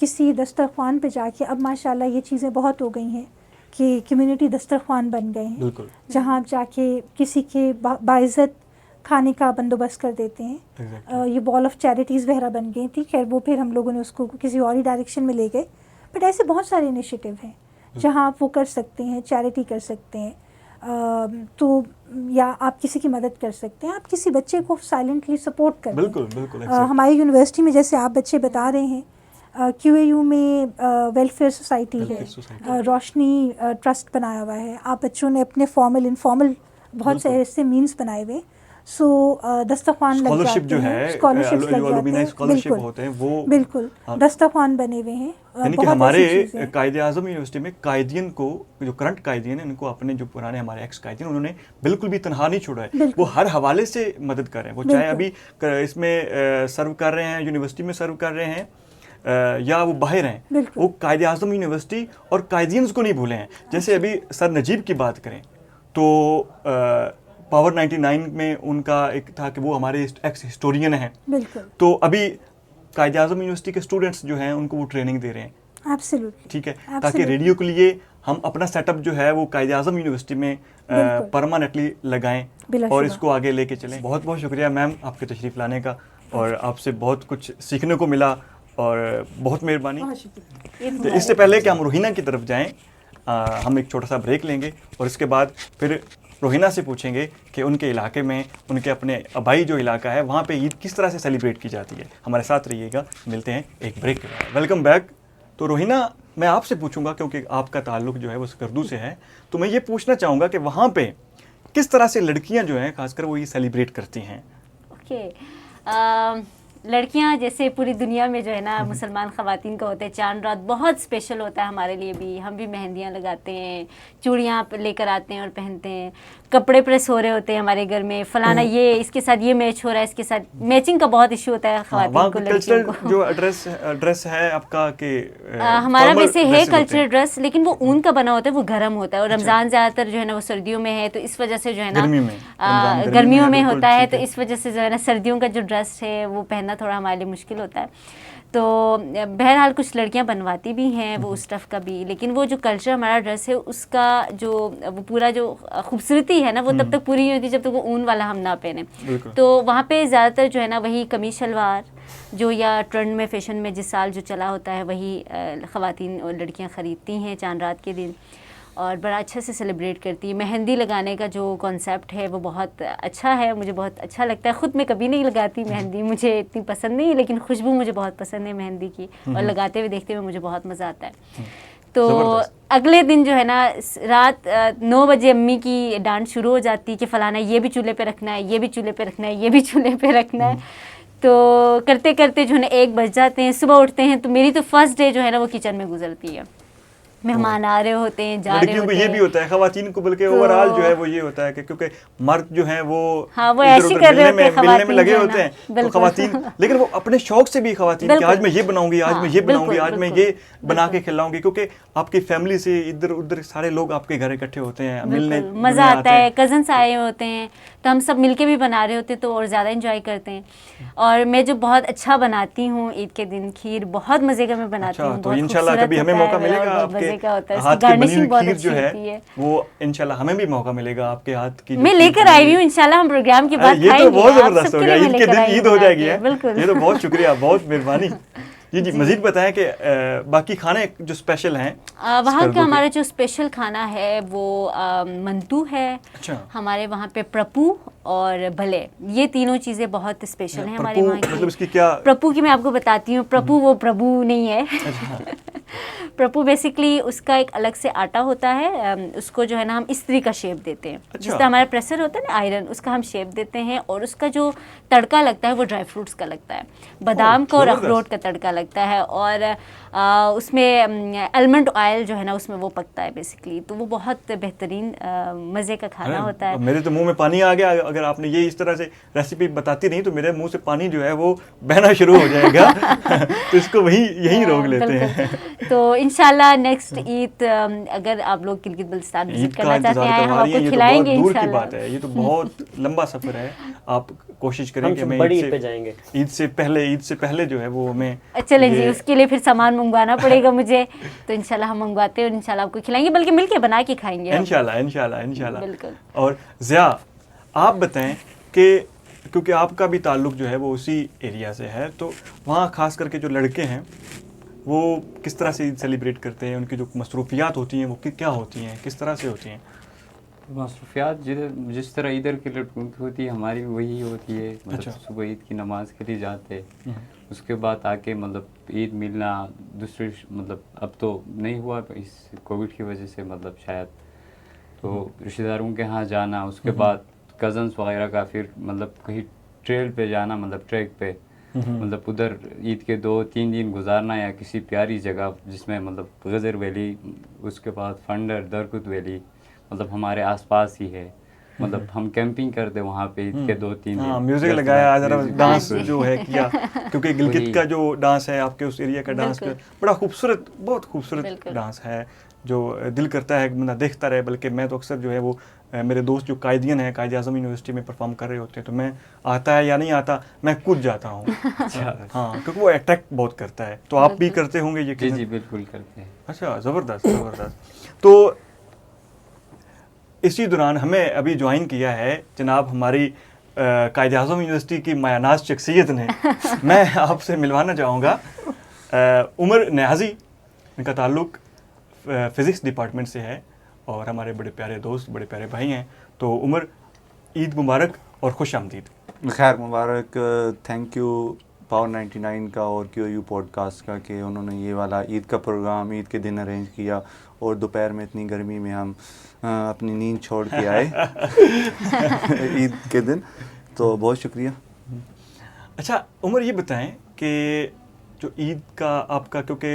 किसी दस्तरख्वान पे जाके, अब माशाल्लाह ये चीज़ें बहुत हो गई हैं कि कम्युनिटी दस्तरख्वान बन गए हैं, जहाँ आप जाके किसी के बाइज़्ज़त खाने का बंदोबस्त कर देते हैं। ये वॉल ऑफ चैरिटीज़ वगैरह बन गई थी, खैर वो फिर हम लोगों ने उसको किसी और ही डायरेक्शन में ले गए। बट ऐसे बहुत सारे इनिशिएटिव हैं जहाँ आप वो कर सकते हैं, चैरिटी कर सकते हैं। तो या आप किसी की मदद कर सकते हैं, आप किसी बच्चे को साइलेंटली सपोर्ट कर। बिल्कुल हमारी यूनिवर्सिटी में जैसे आप बच्चे बता रहे हैं, QAU में वेलफेयर सोसाइटी है, रोशनी ट्रस्ट बनाया हुआ है। आप बच्चों ने अपने फॉर्मल इनफॉर्मल बहुत से ऐसे मीन्स बनाए हुए। सो दस्तरख्वान लग जाते हैं, जो है स्कॉलरशिप्स लग जाते हैं, स्कॉलरशिप होते हैं वो बिल्कुल दस्तरख्वान बने हुए हैं। यानी कि हमारे कायदे आज़म यूनिवर्सिटी में कायदियन को, जो करंट कायदियन हैं, उनको अपने जो पुराने हमारे एक्स कायदियन, उन्होंने बिल्कुल भी तनहा नहीं छोड़ा है। वो हर हवाले से मदद कर रहे हैं। वो चाहे अभी इसमें सर्व कर रहे हैं, यूनिवर्सिटी में सर्व कर रहे हैं, या वो बाहर हैं, वो कायदे आज़म यूनिवर्सिटी और कायदियंस को नहीं भूले हैं। जैसे अभी सर नजीब की बात करें तो पावर 99 में उनका एक था कि वो हमारे एक्स हिस्टोरियन हैं। तो अभी कायदे आज़म यूनिवर्सिटी के स्टूडेंट्स जो हैं उनको वो ट्रेनिंग दे रहे हैं। एब्सोल्युटली, ठीक है, ताकि रेडियो के लिए हम अपना सेटअप जो है वो कायदे आज़म यूनिवर्सिटी में परमानेंटली लगाएं और इसको आगे लेके चलें। बहुत बहुत शुक्रिया मैम आपके तशरीफ़ लाने का, और आपसे बहुत कुछ सीखने को मिला और बहुत मेहरबानी। तो इससे पहले कि हम रोहिना की तरफ जाएं, हम एक छोटा सा ब्रेक लेंगे और इसके बाद फिर रोहिना से पूछेंगे कि उनके इलाके में, उनके अपने आबाई जो इलाका है वहाँ पे ईद किस तरह से सेलिब्रेट की जाती है। हमारे साथ रहिएगा, मिलते हैं एक ब्रेक के बाद। Welcome back. तो रोहिना, मैं आपसे पूछूंगा क्योंकि आपका ताल्लुक जो है वो स्कर्दू से है, तो मैं ये पूछना चाहूँगा कि वहाँ पे किस तरह से लड़कियाँ जो हैं खासकर वो ये सेलिब्रेट करती हैं। ओके, लड़कियां जैसे पूरी दुनिया में जो है ना मुसलमान ख़वातीन का होता है, चांद रात बहुत स्पेशल होता है हमारे लिए भी। हम भी मेहंदियाँ लगाते हैं, चूड़ियाँ लेकर आते हैं और पहनते हैं, कपड़े प्रेस हो रहे होते हैं हमारे घर में, फलाना ये इसके साथ ये मैच हो रहा है, इसके साथ मैचिंग का बहुत इशू होता है ख़वातीन को, लड़कियों को। जो ड्रेस है आपका कि हमारा वैसे है कल्चरल ड्रेस, लेकिन वो ऊन का बना होता है, वो गर्म होता है। और रमज़ान ज़्यादातर जो है ना वो सर्दियों में है, तो इस वजह से जो है ना गर्मियों में होता है, तो इस वजह से जो है ना सर्दियों का जो ड्रेस है वो पहनना थोड़ा हमारे लिए मुश्किल होता है। तो बहरहाल कुछ लड़कियां बनवाती भी हैं वो उस स्टफ़ का भी, लेकिन वो जो कल्चर हमारा ड्रेस है उसका जो वो पूरा जो खूबसूरती है ना वो तब तक पूरी नहीं होती जब तक वो ऊन वाला हम ना पहने। तो वहाँ पे ज़्यादातर जो है ना वही कमीज शलवार जो या ट्रेंड में फैशन में जिस साल जो चला होता है वही ख़वातीन और लड़कियाँ ख़रीदती हैं चांद रात के दिन, और बड़ा अच्छे से सेलिब्रेट करती है। मेहंदी लगाने का जो कॉन्सेप्ट है वो बहुत अच्छा है, मुझे बहुत अच्छा लगता है। ख़ुद मैं कभी नहीं लगाती मेहंदी, मुझे इतनी पसंद नहीं, लेकिन खुशबू मुझे बहुत पसंद है मेहंदी की, और लगाते हुए देखते हुए मुझे बहुत मज़ा आता है। तो अगले दिन जो है ना रात 9 बजे अम्मी की डांट शुरू हो जाती है कि फ़लाना ये भी चूल्हे पे रखना है, ये भी चूल्हे पे रखना है, ये भी चूल्हे पे रखना है। तो करते करते जो है ना 1 बज जाते हैं, सुबह उठते हैं, तो मेरी तो फर्स्ट डे जो है ना वो किचन में गुजरती है। मेहमान आ रहे होते हैं, जा रहे होते हैं। ये भी होता है खवातीन को, बल्कि ओवरऑल जो है वो ये होता है कि क्योंकि मर्द जो है वो ऐसे कर रहे होते हैं, मिलने में लगे होते हैं, तो खवातीन लेकिन वो अपने शौक से भी खवातीन कि आज मैं ये बनाऊंगी, आज मैं ये बनाऊंगी, आज मैं ये बना के खिलाऊंगी, क्योंकि आपकी फैमिली से इधर उधर सारे लोग आपके घर इकट्ठे होते हैं, मिलने मज़ा आता है, कजन्स आए होते हैं, तो हम सब मिलके भी बना रहे होते हैं तो और ज़्यादा एंजॉय करते हैं। और मैं जो बहुत अच्छा बनाती हूँ ईद के दिन, खीर बहुत मज़े का मैं बनाती हूँ। तो इंशाल्लाह कभी हमें मौका मिलेगा आपके हाथ की बनी हुई खीर जो है वो, इंशाल्लाह हमें भी मौका मिलेगा आपके हाथ की। मैं लेकर आई हूँ इंशाल्लाह, हम प्रोग्राम के बाद खाएंगे। ये तो बहुत ज़बरदस्त हो गया, ईद के दिन ईद हो जाएगी। ये तो बहुत शुक्रिया, बहुत मेहरबानी। जी मज़ीद बताएं कि बाकी खाने जो स्पेशल हैं वहाँ का। हमारा जो स्पेशल खाना है वो मंतू है। अच्छा। हमारे वहाँ पे प्रपू और भले, ये तीनों चीज़ें बहुत स्पेशल हैं हमारे वहाँ की। मतलब इसकी क्या? प्रपू की मैं आपको बताती हूँ। प्रपू वो प्रभु नहीं है। प्रपू बेसिकली उसका एक अलग से आटा होता है, उसको जो है ना हम इस्त्री का शेप देते हैं। जिस तरह हमारा प्रेसर होता है ना आयरन, उसका हम शेप देते हैं, और उसका जो तड़का लगता है वो ड्राई फ्रूट्स का लगता है, बादाम का और अखरोट का तड़का लगता है, और उसमें आलमंड ऑयल जो है ना उसमें वो पकता है बेसिकली। तो वो बहुत बेहतरीन मज़े का खाना होता है। मेरे तो मुंह में पानी आ गया, अगर आपने ये इस तरह से रेसिपी बताती नहीं तो मेरे मुंह से पानी जो है वो बहना शुरू हो जाएगा। तो इसको यही रोक लेते हैं। तो इंशाल्लाह नेक्स्ट ईद अगर आप लोग किलगित बल्तिस्तान विजिट करना चाहते हैं, हम आपको खिलाएंगे इंशाल्लाह। बात है, ये तो बहुत लंबा सफ़र है। आप कोशिश करें कि हमें बड़ी ईद पे जाएंगे, ईद से पहले जो है वो हमें चलें जी, उसके लिए फिर सामान मंगवाना पड़ेगा मुझे, तो इंशाल्लाह हम मंगवाते हैं और इंशाल्लाह आपको खिलाएंगे, बल्कि मिलके बना के खाएंगे इंशाल्लाह। बिल्कुल। और ज़िया, आप बताएं कि क्योंकि आपका भी ताल्लुक जो है वो उसी एरिया से है, तो वहाँ खास करके जो लड़के हैं वो किस तरह से ईद सेलिब्रेट करते हैं, उनकी जो मसरूफियात होती हैं वो क्या होती हैं, किस तरह से होती हैं? मसरूफियात जिस तरह इधर की लड़कों की होती है हमारी भी वही होती है। मतलब अच्छा। सुबह ईद की नमाज़ के लिए जाते, उसके बाद आके मतलब ईद मिलना, दूसरे मतलब अब तो नहीं हुआ इस कोविड की वजह से, मतलब शायद तो रिश्तेदारों के यहाँ जाना, उसके बाद कज़न्स वगैरह का, फिर मतलब कहीं ट्रेल पे जाना, मतलब ट्रैक पे, मतलब उधर ईद के 2-3 दिन गुजारना, या किसी प्यारी जगह जिसमें मतलब गज़र वैली, उसके बाद फंडर, दरकुत वैली, मतलब हमारे आसपास ही है। मतलब हम कैंपिंग करते वहाँ पे ईद के 2-3 दिन। म्यूजिक लगाया, जरा डांस जो है किया, क्योंकि गिलगित का जो डांस है, आपके उस एरिया का डांस बड़ा खूबसूरत, बहुत खूबसूरत डांस है, जो दिल करता है बंदा देखता रहे। बल्कि मैं तो अक्सर जो है वो मेरे दोस्त जो कायदियन है, कायद आज़म यूनिवर्सिटी में परफॉर्म कर रहे होते हैं, तो मैं आता है या नहीं आता मैं कूद जाता हूँ। हाँ, क्योंकि वो अट्रैक्ट बहुत करता है। तो आप भी करते होंगे ये? जी बिल्कुल करते हैं। अच्छा, ज़बरदस्त। तो इसी दौरान हमें अभी ज्वाइन किया है जनाब हमारी कायद आज़म यूनिवर्सिटी की मायानाज़ शख्सियत ने। मैं आपसे मिलवाना चाहूँगा उमर न्याजी, इनका ताल्लुक फिज़िक्स डिपार्टमेंट से है और हमारे बड़े प्यारे दोस्त, बड़े प्यारे भाई हैं। तो उमर, ईद मुबारक और खुश आमदीद। खैर मुबारक। थैंक यू पावर 99 का और QU पॉडकास्ट का कि उन्होंने ये वाला ईद का प्रोग्राम ईद के दिन अरेंज किया और दोपहर में इतनी गर्मी में हम अपनी नींद छोड़ के आए ईद के दिन, तो बहुत शुक्रिया। अच्छा उमर, ये बताएं कि जो ईद का आपका, क्योंकि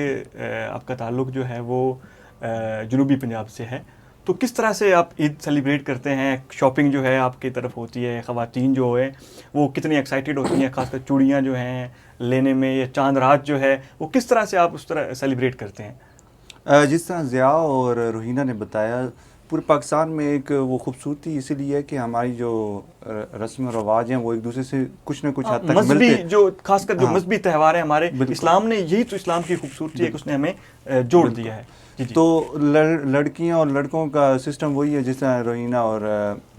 आपका ताल्लुक़ जो है वो जनूबी पंजाब से है, तो किस तरह से आप ईद सेलिब्रेट करते हैं? शॉपिंग जो है आपकी तरफ होती है, ख़वातीन जो है वो कितनी एक्साइटेड होती हैं, ख़ासकर चूड़ियाँ जो हैं लेने में, या चांद रात जो है वो किस तरह से आप उस तरह सेलिब्रेट करते हैं? जिस तरह ज़िया और रूहीना ने बताया, पूरे पाकिस्तान में एक वो खूबसूरती इसीलिए है कि हमारी जो रस्म और रवाज हैं वो एक दूसरे से कुछ ना कुछ हद तक मजहबी मिलते हैं। जो खासकर जो हाँ। मजहबी त्यौहार है हमारे, बिल्कुल। इस्लाम ने, यही तो इस्लाम की खूबसूरती है कि उसने हमें जोड़ दिया है। जी जी। तो लड़कियां और लड़कों का सिस्टम वही है जिस तरह रोहिना और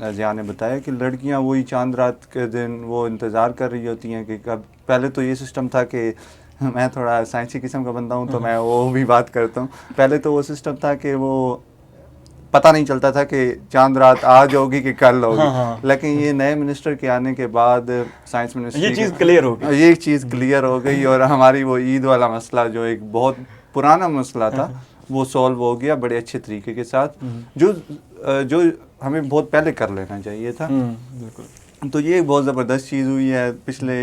ज़िया ने बताया कि लड़कियां वही चांद रात के दिन वो इंतज़ार कर रही होती हैं कि कब। पहले तो ये सिस्टम था कि मैं थोड़ा साइंसी किस्म का बंदा हूँ तो मैं वो भी बात करता हूँ। पहले तो वो सिस्टम था कि वो पता नहीं चलता था कि चांद रात आज होगी कि कल होगी। हाँ। लेकिन ये नए मिनिस्टर के आने के बाद, साइंस मिनिस्टर, ये चीज़ क्लियर हो गई। ये चीज़ क्लियर हो गई और हमारी वो ईद वाला मसला जो एक बहुत पुराना मसला था वो सॉल्व हो गया बड़े अच्छे तरीके के साथ, जो हमें बहुत पहले कर लेना चाहिए था। बिल्कुल। तो ये बहुत ज़बरदस्त चीज़ हुई है पिछले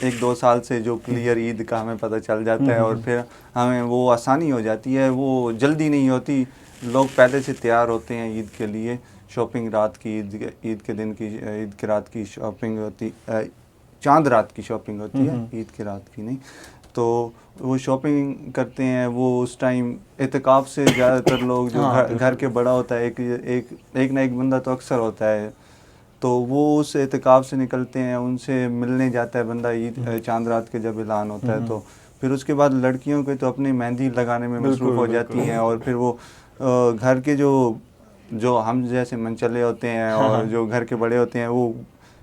1-2 साल से, जो क्लियर ईद का हमें पता चल जाता है और फिर हमें वो आसानी हो जाती है, वो जल्दी नहीं होती। लोग पहले से तैयार होते हैं ईद के लिए। शॉपिंग रात की, ईद के दिन की, ईद के रात की शॉपिंग होती, चांद रात की शॉपिंग होती है, ईद की रात की नहीं। तो वो शॉपिंग करते हैं, वो उस टाइम एतकाफ़ से ज़्यादातर लोग जो घर के बड़ा होता है, एक ना एक बंदा तो अक्सर होता है, तो वो उस एतकाफ़ से निकलते हैं, उनसे मिलने जाता है बंदा ईद चांद रात के जब ऐलान होता है। तो फिर उसके बाद लड़कियों के तो अपनी मेहंदी लगाने में मसरूफ़ हो जाती हैं और फिर वो घर के जो हम जैसे मनचले होते हैं और जो घर के बड़े होते हैं वो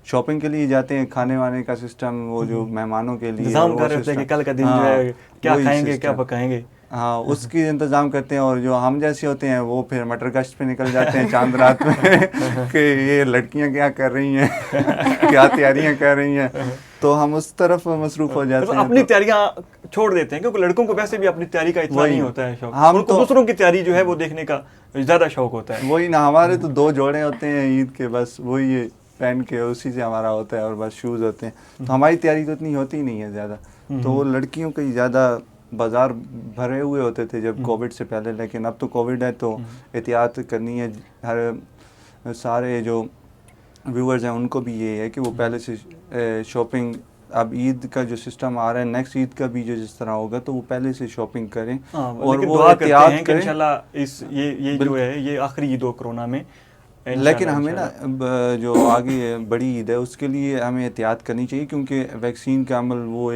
शॉपिंग के लिए जाते हैं। खाने वाने का सिस्टम, वो जो मेहमानों के लिए इंतजाम कर रहे थे कि कल का दिन जो है क्या खाएंगे, क्या पकाएंगे। हाँ, उसकी इंतज़ाम करते हैं। और जो हम जैसे होते हैं वो फिर मटर गश्त पे निकल जाते हैं चांद रात में कि ये लड़कियां क्या कर रही हैं क्या तैयारियां कर रही हैं, तो हम उस तरफ मसरूफ़ हो जाते हैं। अपनी तैयारियां छोड़ देते हैं, क्योंकि लड़कों को वैसे भी अपनी तैयारी का इतना नहीं होता है शौक। हम उनको दूसरों की तैयारी जो है वो देखने का ज़्यादा शौक होता है। वही ना, हमारे तो 2 जोड़े होते हैं ईद के, बस वही पहन के उसी से हमारा होता है और बस शूज़ होते हैं। तो हमारी तैयारी तो इतनी होती ही नहीं है ज़्यादा। तो वो लड़कियों के ज़्यादा बाज़ार भरे हुए होते थे जब कोविड से पहले, लेकिन अब तो कोविड है तो एहतियात करनी है। हर सारे जो व्यूअर्स हैं उनको भी ये है कि वो पहले से शॉपिंग, अब ईद का जो सिस्टम आ रहा है, नेक्स्ट ईद का भी जो जिस तरह होगा, तो वो पहले से शॉपिंग करें और वो एहतियात करें इंशाल्लाह। ये जो है ये आखिरी ईद हो कोरोना में, लेकिन हमें ना जो आगे बड़ी ईद है उसके लिए हमें एहतियात करनी चाहिए, क्योंकि वैक्सीन का अमल वो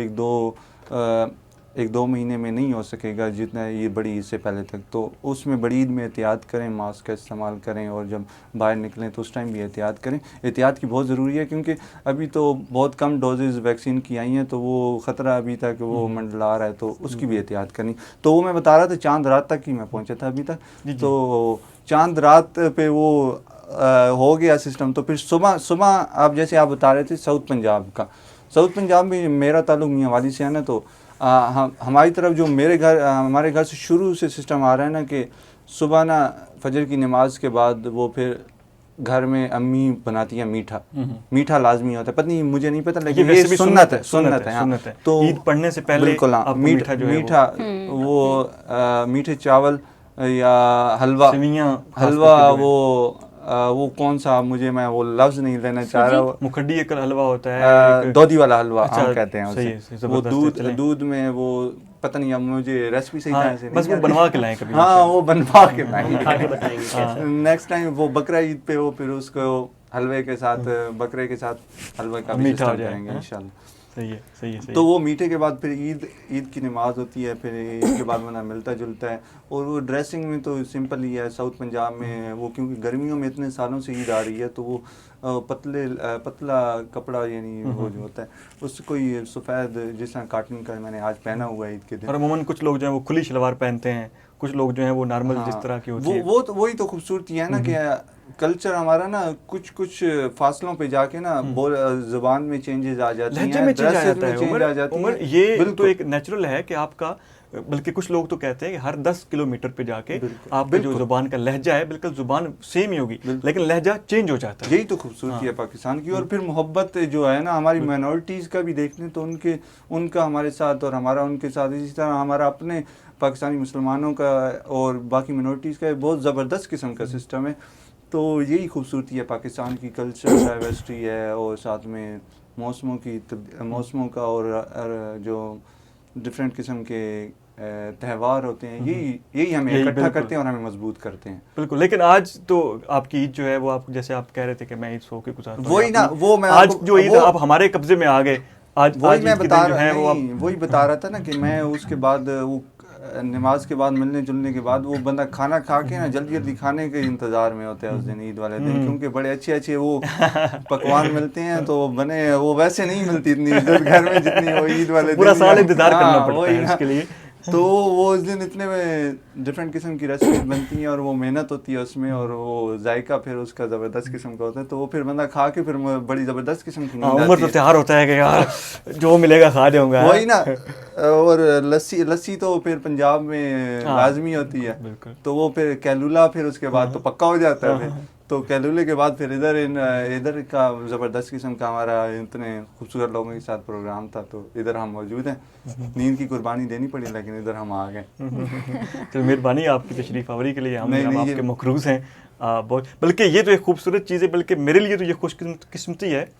1-2 महीने में नहीं हो सकेगा जितना ये बड़ी ईद से पहले तक। तो उसमें बड़ी ईद में एहतियात करें, मास्क का इस्तेमाल करें और जब बाहर निकलें तो उस टाइम भी एहतियात करें। एहतियात की बहुत ज़रूरी है, क्योंकि अभी तो बहुत कम डोजेज़ वैक्सीन की आई हैं, तो वो ख़तरा अभी तक वो मंडला रहा है, तो उसकी भी एहतियात करनी। तो वो मैं बता रहा था, चांद रात तक ही मैं पहुँचा था अभी तक। तो चांद रात पे वो हो गया सिस्टम। तो फिर सुबह आप जैसे आप बता रहे थे साउथ पंजाब में मेरा ताल्लुक़ मियां वाली से है ना, तो हमारी तरफ जो हमारे घर से शुरू से सिस्टम आ रहा है ना कि सुबह ना फजर की नमाज के बाद वो फिर घर में अम्मी बनाती है मीठा लाजमी होता है। पता नहीं, मुझे नहीं पता, लेकिन ये सुन्नत है। तो ईद पढ़ने से पहले बिल्कुल मीठा वो मीठे चावल या हलवा वो कौन सा, मैं वो लफ्ज़ नहीं लेना चाह रहा। मुखड्डी एक हलवा होता है, दूधी वाला हलवा हम कहते हैं उसे। वो दूध में वो पता नहीं, अब मुझे रेसिपी सही तरह से बस वो बनवा के लाएं कभी। हाँ, वो बनवा के लाएंगे नेक्स्ट टाइम। वो बकरा ईद पे वो फिर उसको हलवे के साथ, बकरे के साथ हलवे का भी सिस्टम करेंगे इंशाल्लाह। सही है, सही है, सही तो है। वो मीठे के बाद फिर ईद की नमाज होती है, फिर ईद के बाद बंदा मिलता जुलता है। और वो ड्रेसिंग में तो सिंपल ही है, साउथ पंजाब में वो क्योंकि गर्मियों में इतने सालों से ईद आ रही है तो वो पतला कपड़ा यानी वो जो होता है उससे कोई सफ़ेद जिस तरह कॉटन का मैंने आज पहना हुआ है ईद के दिन। और अमूमन कुछ लोग जो है वो खुली शलवार पहनते हैं, कुछ लोग जो हैं वो नॉर्मल हाँ, जिस तरह की होती है। वो तो वही तो खूबसूरती है ना कि कल्चर हमारा ना कुछ फासलों पे जाके ना जुबान में चेंजेस आ जाती हैं, लहजे में चेंज आ ड्रेसेस जाता में है। चेंज आ जाती उमर है। ये तो बिल्कुल। एक नेचुरल है कि आपका, बल्कि कुछ लोग तो कहते हैं कि हर 10 किलोमीटर पे जाके बिल्कुल, आपका जो बिल्कुल। जुबान का लहजा है बिल्कुल जुबान सेम ही होगी, बिल्कुल। लेकिन लहजा चेंज हो जाता है। यही तो खूबसूरती है पाकिस्तान की। और फिर मोहब्बत जो है ना हमारी माइनॉरिटीज़ का भी देखने तो उनका हमारे साथ और हमारा उनके साथ, इसी तरह हमारा अपने पाकिस्तानी मुसलमानों का और बाकी माइनॉरिटीज़ का बहुत ज़बरदस्त किस्म का सिस्टम है। तो यही खूबसूरती है पाकिस्तान की, कल्चर डाइवर्सिटी है और साथ में मौसमों का और जो डिफरेंट किस्म के त्यौहार होते हैं, यही हमें यही इकट्ठा बिल्कुल। करते हैं और हमें मजबूत करते हैं। बिल्कुल। लेकिन आज तो आपकी ईद जो है वो आप जैसे आप कह रहे थे कि मैं ईद सो के गुजारता हूं, वही ना, आपने- वो मैं आज आपको- जो ईद वो- आप हमारे कब्जे में आ गए, आज वही मैं ईद के बता दिन जो है वो आप वही बता रहा था ना कि मैं उसके बाद वो नमाज के बाद मिलने जुलने के बाद वो बंदा खाना खा के ना जल्दी जल्दी खाने के इंतजार में होता है उस दिन, ईद वाले दिन, क्योंकि बड़े अच्छे अच्छे वो पकवान मिलते हैं तो बने वो वैसे नहीं मिलती इतनी इज्जत घर में जितनी वो ईद वाले पूरा दिन। साल इंतजार करना हाँ, पड़ता वही है ना। इसके लिए। तो वो उस दिन इतने डिफरेंट किस्म की रेसिपीज बनती हैं और वो मेहनत होती है उसमें और वो जायका फिर उसका ज़बरदस्त किस्म का होता है, तो वो फिर बंदा खा के फिर बड़ी ज़बरदस्त किस्म की नींद उम्र आती तो है। त्योहार होता है कि यार जो मिलेगा खा जाऊंगा। वही ना। और लस्सी तो फिर पंजाब में हाँ, लाजमी होती है, बिल्कुल। तो वो फिर कैलूला फिर उसके बाद तो पक्का हो जाता है फिर। तो कैलूले के बाद फिर इधर का ज़बरदस्त किस्म का हमारा इतने खूबसूरत लोगों के साथ प्रोग्राम था, तो इधर हम मौजूद हैं। नींद की कुर्बानी देनी पड़ी लेकिन इधर हम आ गए। तो मेहरबानी आपकी तशरीफ आवरी के लिए, हम नहीं, आपके ये- मखरूज हैं बहुत। बल्कि ये तो एक खूबसूरत चीज़ है, बल्कि मेरे लिए तो ये खुशकिस्मती है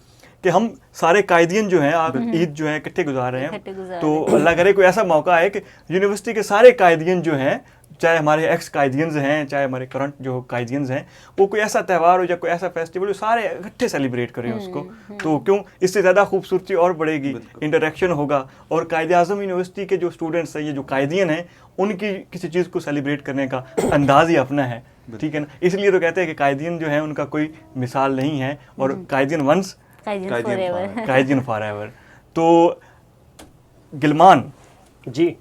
कि हम सारे कायदीन जो हैं आप ईद जो है इकट्ठे गुजार रहे इकट्ठे गुजार हैं। तो अल्लाह करे कोई ऐसा मौका है कि यूनिवर्सिटी के सारे कायदीन जो हैं, चाहे हमारे एक्स कायदीन्स हैं चाहे हमारे करंट जो कायदीन्स हैं, वो कोई ऐसा त्यौहार हो या कोई ऐसा फेस्टिवल हो सारे इकट्ठे सेलिब्रेट करें उसको, तो क्यों इससे ज़्यादा खूबसूरती और बढ़ेगी, इंटरेक्शन होगा। और कायदे आज़म यूनिवर्सिटी के जो स्टूडेंट्स हैं, ये जो कायदीन हैं, उनकी किसी चीज़ को सेलिब्रेट करने का अंदाज़ ही अपना है, ठीक है ना। इसलिए तो कहते हैं कि कायदीन जो है उनका कोई मिसाल नहीं है, और कायदीन वंस कायदीन फॉरएवर। तो गिलमान जी,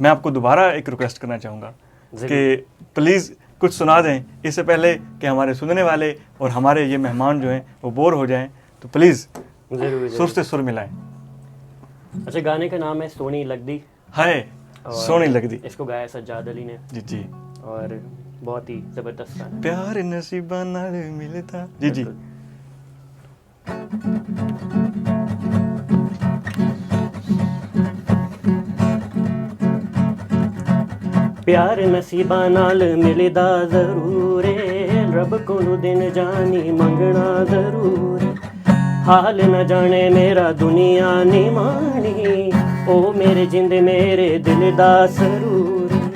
मैं आपको दोबारा एक रिक्वेस्ट करना चाहूँगा कि प्लीज़ कुछ सुना दें, इससे पहले कि हमारे सुनने वाले और हमारे ये मेहमान जो हैं वो बोर हो जाएं, तो प्लीज़ ज़रूर सुर से सुर मिलाएं। अच्छा, गाने का नाम है सोनी लगदी, हाय और सोनी लगदी। इसको गाया सज्जाद अली ने जी जी। और बहुत ही ज़बरदस्त गाना है। प्यार नसीबा नाल मिलता। जी जी। बिल्कुल। प्यार नसीबा नाल मिलदा जरूर है, रब को दिन जानी मंगना जरूर है। हाल न जाने मेरा दुनिया नी मानी, ओ मेरे जिंद मेरे दिल दा सरूर है।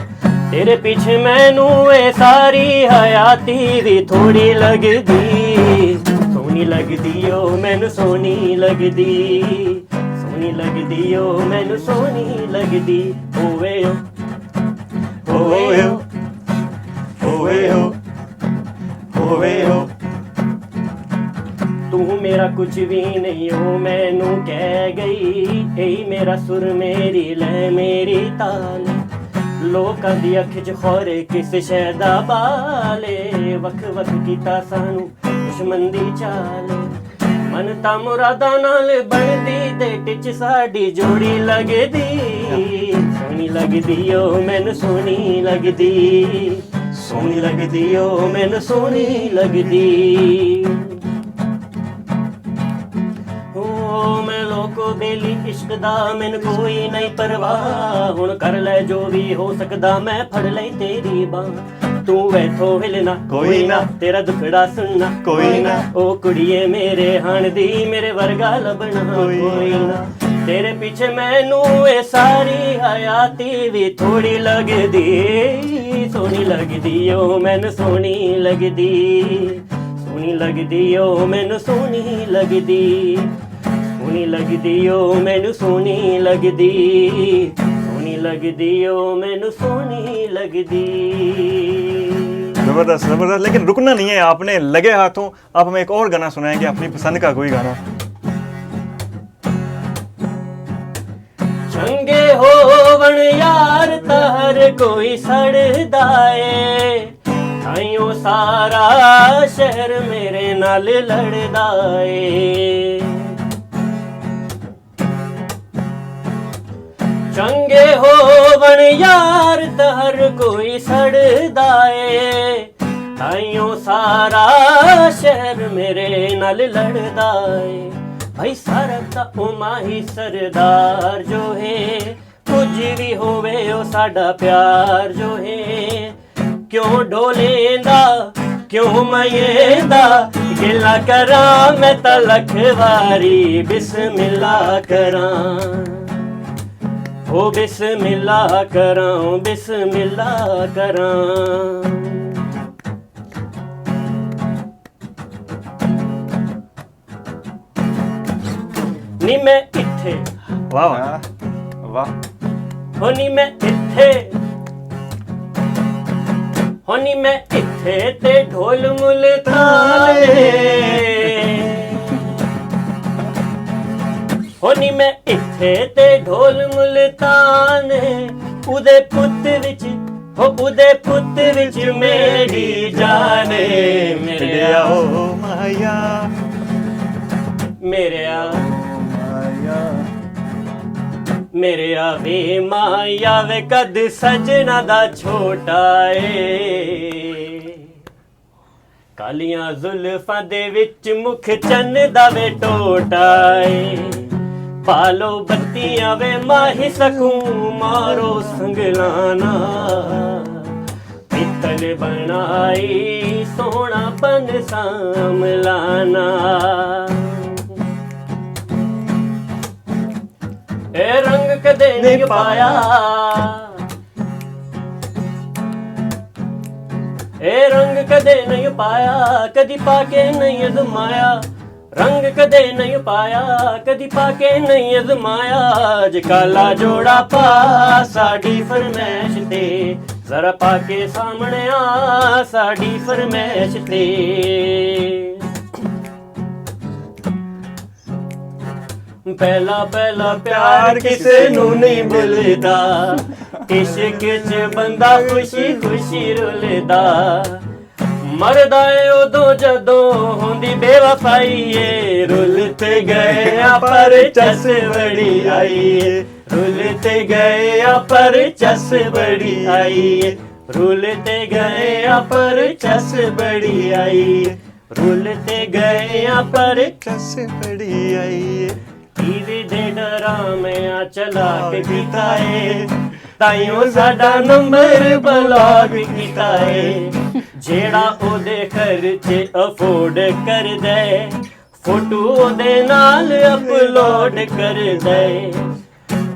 तेरे पीछे मैनू ए सारी हयाती भी थोड़ी लगदी, सोनी लगदी ओ मैनू सोनी लगदी, सोनी लगदी ओ मैनू सोनी लगदी। ओवे ओ ओए हो ओए हो ओए हो। तू मेरा कुछ भी नहीं हो मैनू कह गई, यही मेरा सुर मेरी लै मेरी ताल। लोकां दी अख च खोरे किस शै दा बाले, वख वख कीता सानू दुश्मन दी चाल। मन ता मुरादा नाल बनदी ते टिच साडी जोड़ी लगदी, सोनी लगदी ओ मैनू सोनी लगदी, सोनी लगदी ओ मैनू सोनी लगदी। मैं लोको बेली इश्क दा मैनू कोई नहीं परवाह, हुण कर ले जो भी हो सकदा मैं फड़ ले तेरी बांह। तू वैथो हिलना कोई ना, तेरा दुखड़ा सुनना कोई ना, ओ कुड़िए मेरे हाण दी मेरे वर्गा लबना कोई ना। तेरे पीछे मैनू ए सारी हयाती भी थोड़ी लगदी, सोनी लगदी ओ मैनू सोनी लगदी, सोनी लगदी ओ मैनू सोनी लगदी, ਸੋਹਣੀ ਲੱਗਦੀ ਓ ਮੈਨੂੰ ਸੋਹਣੀ ਲੱਗਦੀ, ਸੋਹਣੀ ਲੱਗਦੀ ਓ ਮੈਨੂੰ ਸੋਹਣੀ ਲੱਗਦੀ। जबरदस्त जबरदस्त। लेकिन रुकना नहीं है, आपने लगे हाथों आप हमें एक और गाना सुनाएंगे, अपनी पसंद का कोई गाना। चंगे होवन यार तार कोई सड़दा ए, ताइयों सारा शहर मेरे नाल लड़दा ए। चंगे होवन यार तार कोई सड़दा ए, ताइयों सारा शहर मेरे नाल लड़दा ए। भाई सारा दा माही सरदार जो है, कुछ भी होवे ओ साडा प्यार जो है। क्यों ढोलेंदा क्यों मयेंदा, गिला करा मैं ता लख वारी बिस्मिल्ला करा, ओ बिस्मिल्ला करा, बिस्मिल्ला करा। नी मैं इत्थे वाह वाह। वाह हो नी मैं इत्थे, हो नी मैं इत्थे ते ढोल मुल्ताने, हो नी मैं इत्थे ते ढोल मुल्ताने। उदे पुत्त विच हो उदे पुत्त विच मेरी जाने, मेरे आओ माया मेरे आ मेरे आवे माया वे कद सजना दा छोटा ए। कालियां जुल्फां दे विच मुख चन्न दा वे टोटा ए। पालो बत्तियां वे माही सकूं मारो संगलाना, पित्तल बनाई सोना पन सामलाना। ए रंग कदे नहीं पाया, ए रंग कदे नहीं पाया, कदी पाके नहीं अजमाया। रंग कदे नहीं पाया, कदी पाके नहीं अजमाया। अज काला जोड़ा पा साड़ी फरमैश ते, जरा पाके सामने आ साड़ी फरमैश ते। पहला पहला प्यार किसे नू नहीं भुलदा, इश्क च बंदा खुशी खुशी रुलदा। मरदा ए उदों जदों होंदी बेवफाई ए, रुलते गए पर चस बड़ी आई ए, रुलते गए पर चस बड़ी आई ए, रुलते गए पर चस बड़ी आई ए, रुलते गए पर चस बड़ी आई। टीवी दे डरामिया चला के पीता है, ताइयों साडा नंबर ब्लॉक कीता है। जेड़ा ओदे खर्चे अफोर्ड कर दे, फोटो ओदे नाल अपलोड कर दे।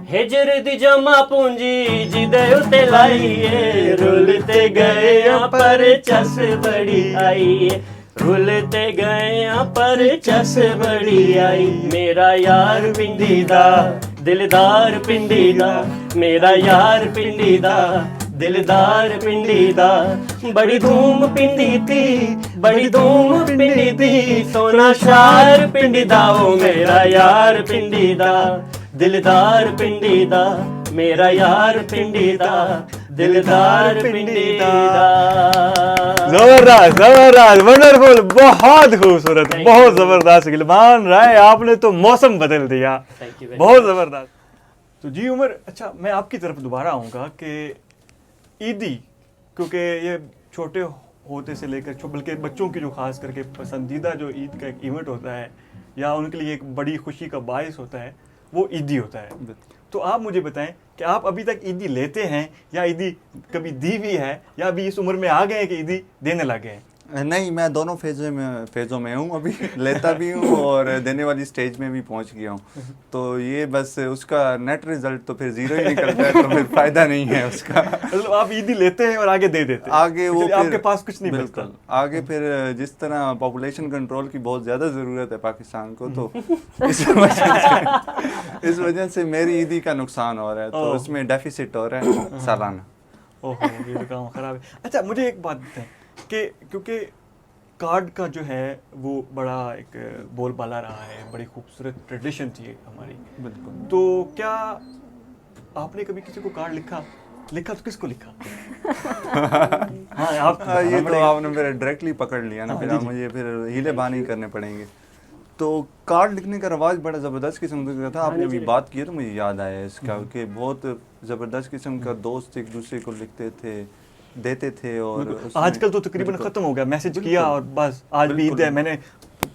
हिजर दी जमा पूंजी जिदे उते लाइए, रुलते गए पर चस बड़ी आई, रुलते गए पर चस बड़ी आई। मेरा यार पिंडी दा दिलदार पिंडी दा, मेरा यार पिंडी दा दिलदार पिंडी दा। बड़ी धूम पिंडी थी, बड़ी धूम पिंडी थी, सोना शार पिंडी दा। ओ मेरा यार पिंडी दा दिलदार पिंडी दा, मेरा यार पिंडी दा दिलदार पिंडी दा। जबरदस्त जबरदस्त वंडरफुल, बहुत खूबसूरत, बहुत जबरदस्त। गिलमान राय आपने तो मौसम बदल दिया, Thank you very बहुत जबरदस्त। तो जी उमर, अच्छा मैं आपकी तरफ दोबारा आऊँगा कि ईदी, क्योंकि ये छोटे होते से लेकर बल्कि बच्चों की जो खास करके पसंदीदा जो ईद का एक इवेंट होता है या उनके लिए एक बड़ी खुशी का बायस होता है, वो ईदी होता है। तो आप मुझे बताएं कि आप अभी तक ईदी लेते हैं या ईदी कभी दी भी है, या अभी इस उम्र में आ गए हैं कि ईदी देने लगे हैं? नहीं, मैं दोनों फेज़ों में हूँ अभी। लेता भी हूँ और देने वाली स्टेज में भी पहुँच गया हूँ। तो ये बस उसका नेट रिजल्ट तो फिर ज़ीरो ही निकलता है, तो फिर फ़ायदा नहीं है उसका। मतलब आप ईदी लेते हैं और आगे दे देते हैं, आगे वो इसलिए फिर आपके पास कुछ नहीं बिल्कुल बचता। आगे फिर जिस तरह पॉपुलेशन कंट्रोल की बहुत ज़्यादा ज़रूरत है पाकिस्तान को, तो इस वजह से मेरी ईदी का नुकसान हो रहा है, तो ओह। उसमें डेफिसिट हो रहा है सालाना। ओहो, ये तो काम खराब है। अच्छा, मुझे एक बात बताएं कि क्योंकि कार्ड का जो है वो बड़ा एक बोलबाला रहा है, बड़ी खूबसूरत ट्रेडिशन थी हमारी, बिल्कुल। तो क्या आपने कभी किसी को कार्ड लिखा तो किसको लिखा? हाँ, आप ये तो आपने फिर डायरेक्टली पकड़ लिया ना, हाँ, फिर जी, आप जी। मुझे फिर हीले बहाने करने पड़ेंगे। तो कार्ड लिखने का रवाज बड़ा ज़बरदस्त किस्म का था। आपने अभी बात की है तो मुझे याद आया इसका कि बहुत ज़बरदस्त किस्म का दोस्त एक दूसरे को लिखते थे, देते थे। और उसमें- आजकल तो तकरीबन बिल्कुल। खत्म हो गया, मैसेज बिल्कुल। किया और बस आज भी ईद बिल्कुल। है, मैंने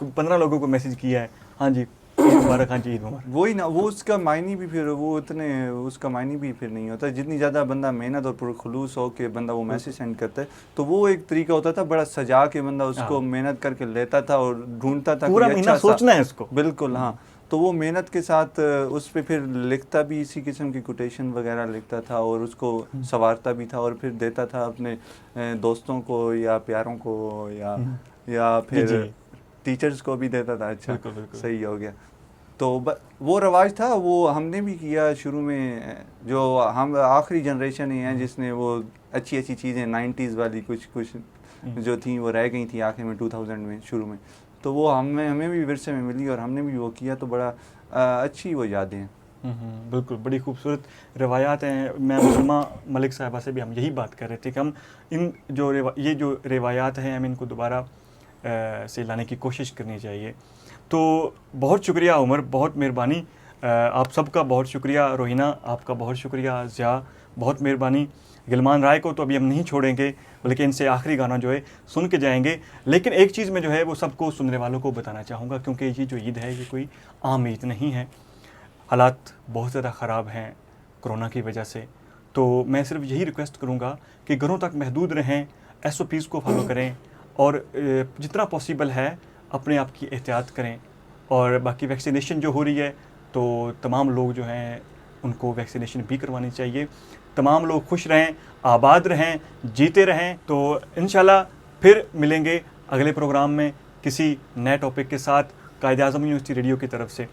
15 लोगों को मैसेज किया है, हाँ जी ईद मुबारक, हाँ जी ईद मुबारक। वही ना, वो उसका मायने भी फिर वो इतने उसका मायने भी फिर नहीं होता। जितनी ज़्यादा बंदा मेहनत और पुरखुलूस हो के बंदा वो मैसेज सेंड करता है, तो वो एक तरीका होता था बड़ा सजा के बंदा उसको मेहनत करके लेता था और ढूंढता था पूरा कोई महीना अच्छा सा- सोचना है इसको। बिल्कुल, हाँ। तो वो मेहनत के साथ उस पे फिर लिखता भी इसी किस्म की कोटेशन वगैरह लिखता था और उसको संवारता भी था और फिर देता था अपने दोस्तों को या प्यारों को या जी, फिर जी। टीचर्स को भी देता था। अच्छा, बिल्कुल, बिल्कुल। सही हो गया। तो वो रवाज था, वो हमने भी किया शुरू में। जो हम आखिरी जनरेशन ही हैं जिसने वो अच्छी अच्छी चीज़ें 90s वाली कुछ जो थी वो रह गई थी आखिर में 2000 में शुरू में, तो वो हमें भी विरसे में मिली और हमने भी वो किया, तो बड़ा अच्छी वो यादें हैं। बिल्कुल, बड़ी खूबसूरत रवायात हैं। मैं मुसलमा मलिक साहिबा से भी हम यही बात कर रहे थे कि हम इन जो ये जो रवायात हैं हम इनको दोबारा से लाने की कोशिश करनी चाहिए। तो बहुत शुक्रिया उमर, बहुत मेहरबानी, आप सबका बहुत शुक्रिया। रोहिना, आपका बहुत शुक्रिया। ज़िया, बहुत मेहरबानी। गिलमान राय को तो अभी हम नहीं छोड़ेंगे, बल्कि इनसे आखिरी गाना जो है सुन के जाएंगे। लेकिन एक चीज़ मैं जो है वो सबको सुनने वालों को बताना चाहूँगा, क्योंकि ये जो ईद है ये कोई आम ईद नहीं है। हालात बहुत ज़्यादा ख़राब हैं कोरोना की वजह से, तो मैं सिर्फ यही रिक्वेस्ट करूँगा कि घरों तक महदूद रहें, SOPs को फॉलो करें और जितना पॉसिबल है अपने आप की एहतियात करें। और बाकी वैक्सीनेशन जो हो रही है तो तमाम लोग जो हैं उनको वैक्सीनेशन भी करवानी चाहिए। तमाम लोग खुश रहें, आबाद रहें, जीते रहें। तो इंशाल्लाह फिर मिलेंगे अगले प्रोग्राम में किसी नए टॉपिक के साथ। कायद-ए-आज़म यूनिवर्सिटी रेडियो की तरफ से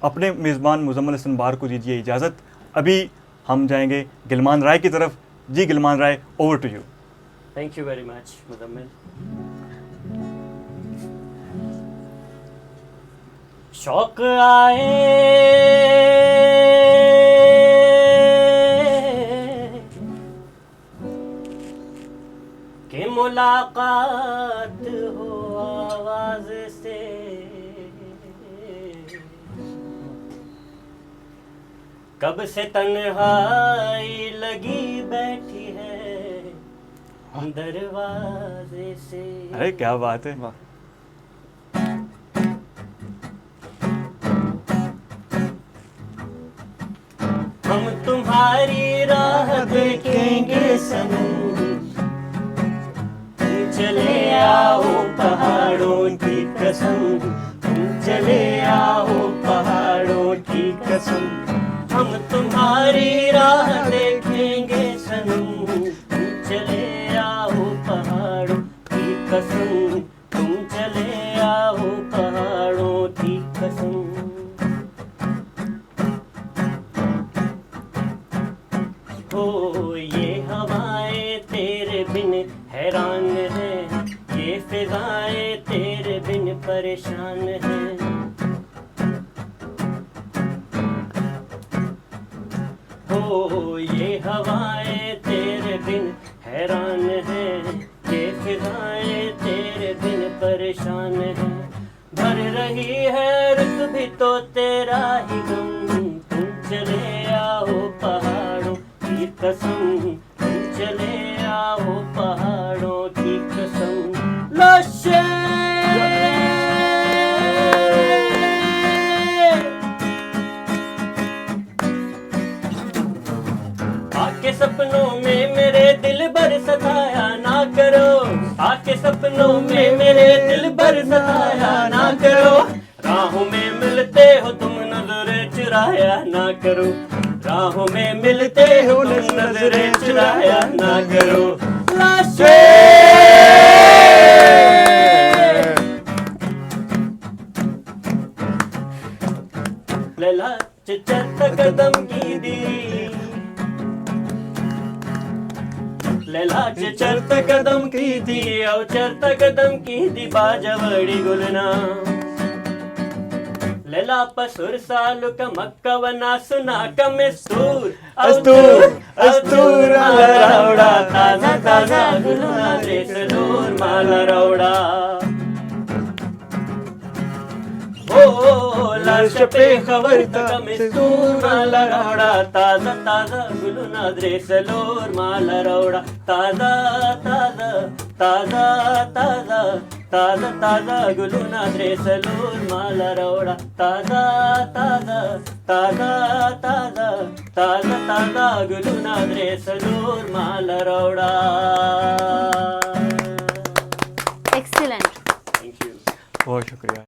अपने मेज़बान मुज़म्मिल हसन बार को दीजिए इजाज़त। अभी हम जाएंगे गिलमान राय की तरफ। Ji Gilman Rai, over to you. Thank you very much Muzammil. शौक आए कि मुलाकात हो आवाज से, कब से तन्हाई लगी बैठी है दरवाजे से। अरे क्या बात है। वाह। हम तुम्हारी राह देखेंगे सनम, तुम चले आओ पहाड़ों की कसम, तुम चले आओ पहाड़ों की कसम। हम तुम्हारी राह देखेंगे सनम, तुम चले आओ पहाड़ों की कसम, तुम चले आओ पहाड़ों की कसम। हो ये हवाएं तेरे बिन हैरान है, ये फिजाएं तेरे बिन परेशान है। हो ये हवाएं तेरे बिन हैरान है, ये फिजाएं तेरे बिन परेशान है। भर रही है रुत भी तो तेरा ही गम, तुम चले आओ पहाड़ों की कसम, तुम चले आओ पहाड़ों की कसम। लाशे आके सपनों में मेरे दिल भर सताया ना करो, आके सपनों में मेरे दिल भर सताया ना करो, राहों में मिलते हो तुम नजरें चुराया ना करो, राहों में मिलते हो तुम नजरें चुराया ना करो। लैला चचत कदम की दी, लैला चचत कदम की थी और चरत कदम की थी बाजवड़ी गुलना, लैला पसुर सालु का मक्का वना सुना का मस्तूर अस्तूर अस्तूर माला रौड़ा, ताजा ताजा गुलना रेस दूर माला रौड़ा। ओ लाश पे खबर तक मस्तूर माला रौड़ा, ताजा ताजा गुलना रेस लोर माला रौड़ा, ताजा ताजा ताजा ताजा ताजा ताजा गुलना रेस लोर माला रौड़ा, ताजा ताजा ताजा ताजा ताजा ताजा गुलना रेस लोर माला रौड़ा। एक्सीलेंट। Thank you. बहुत शुक्रिया।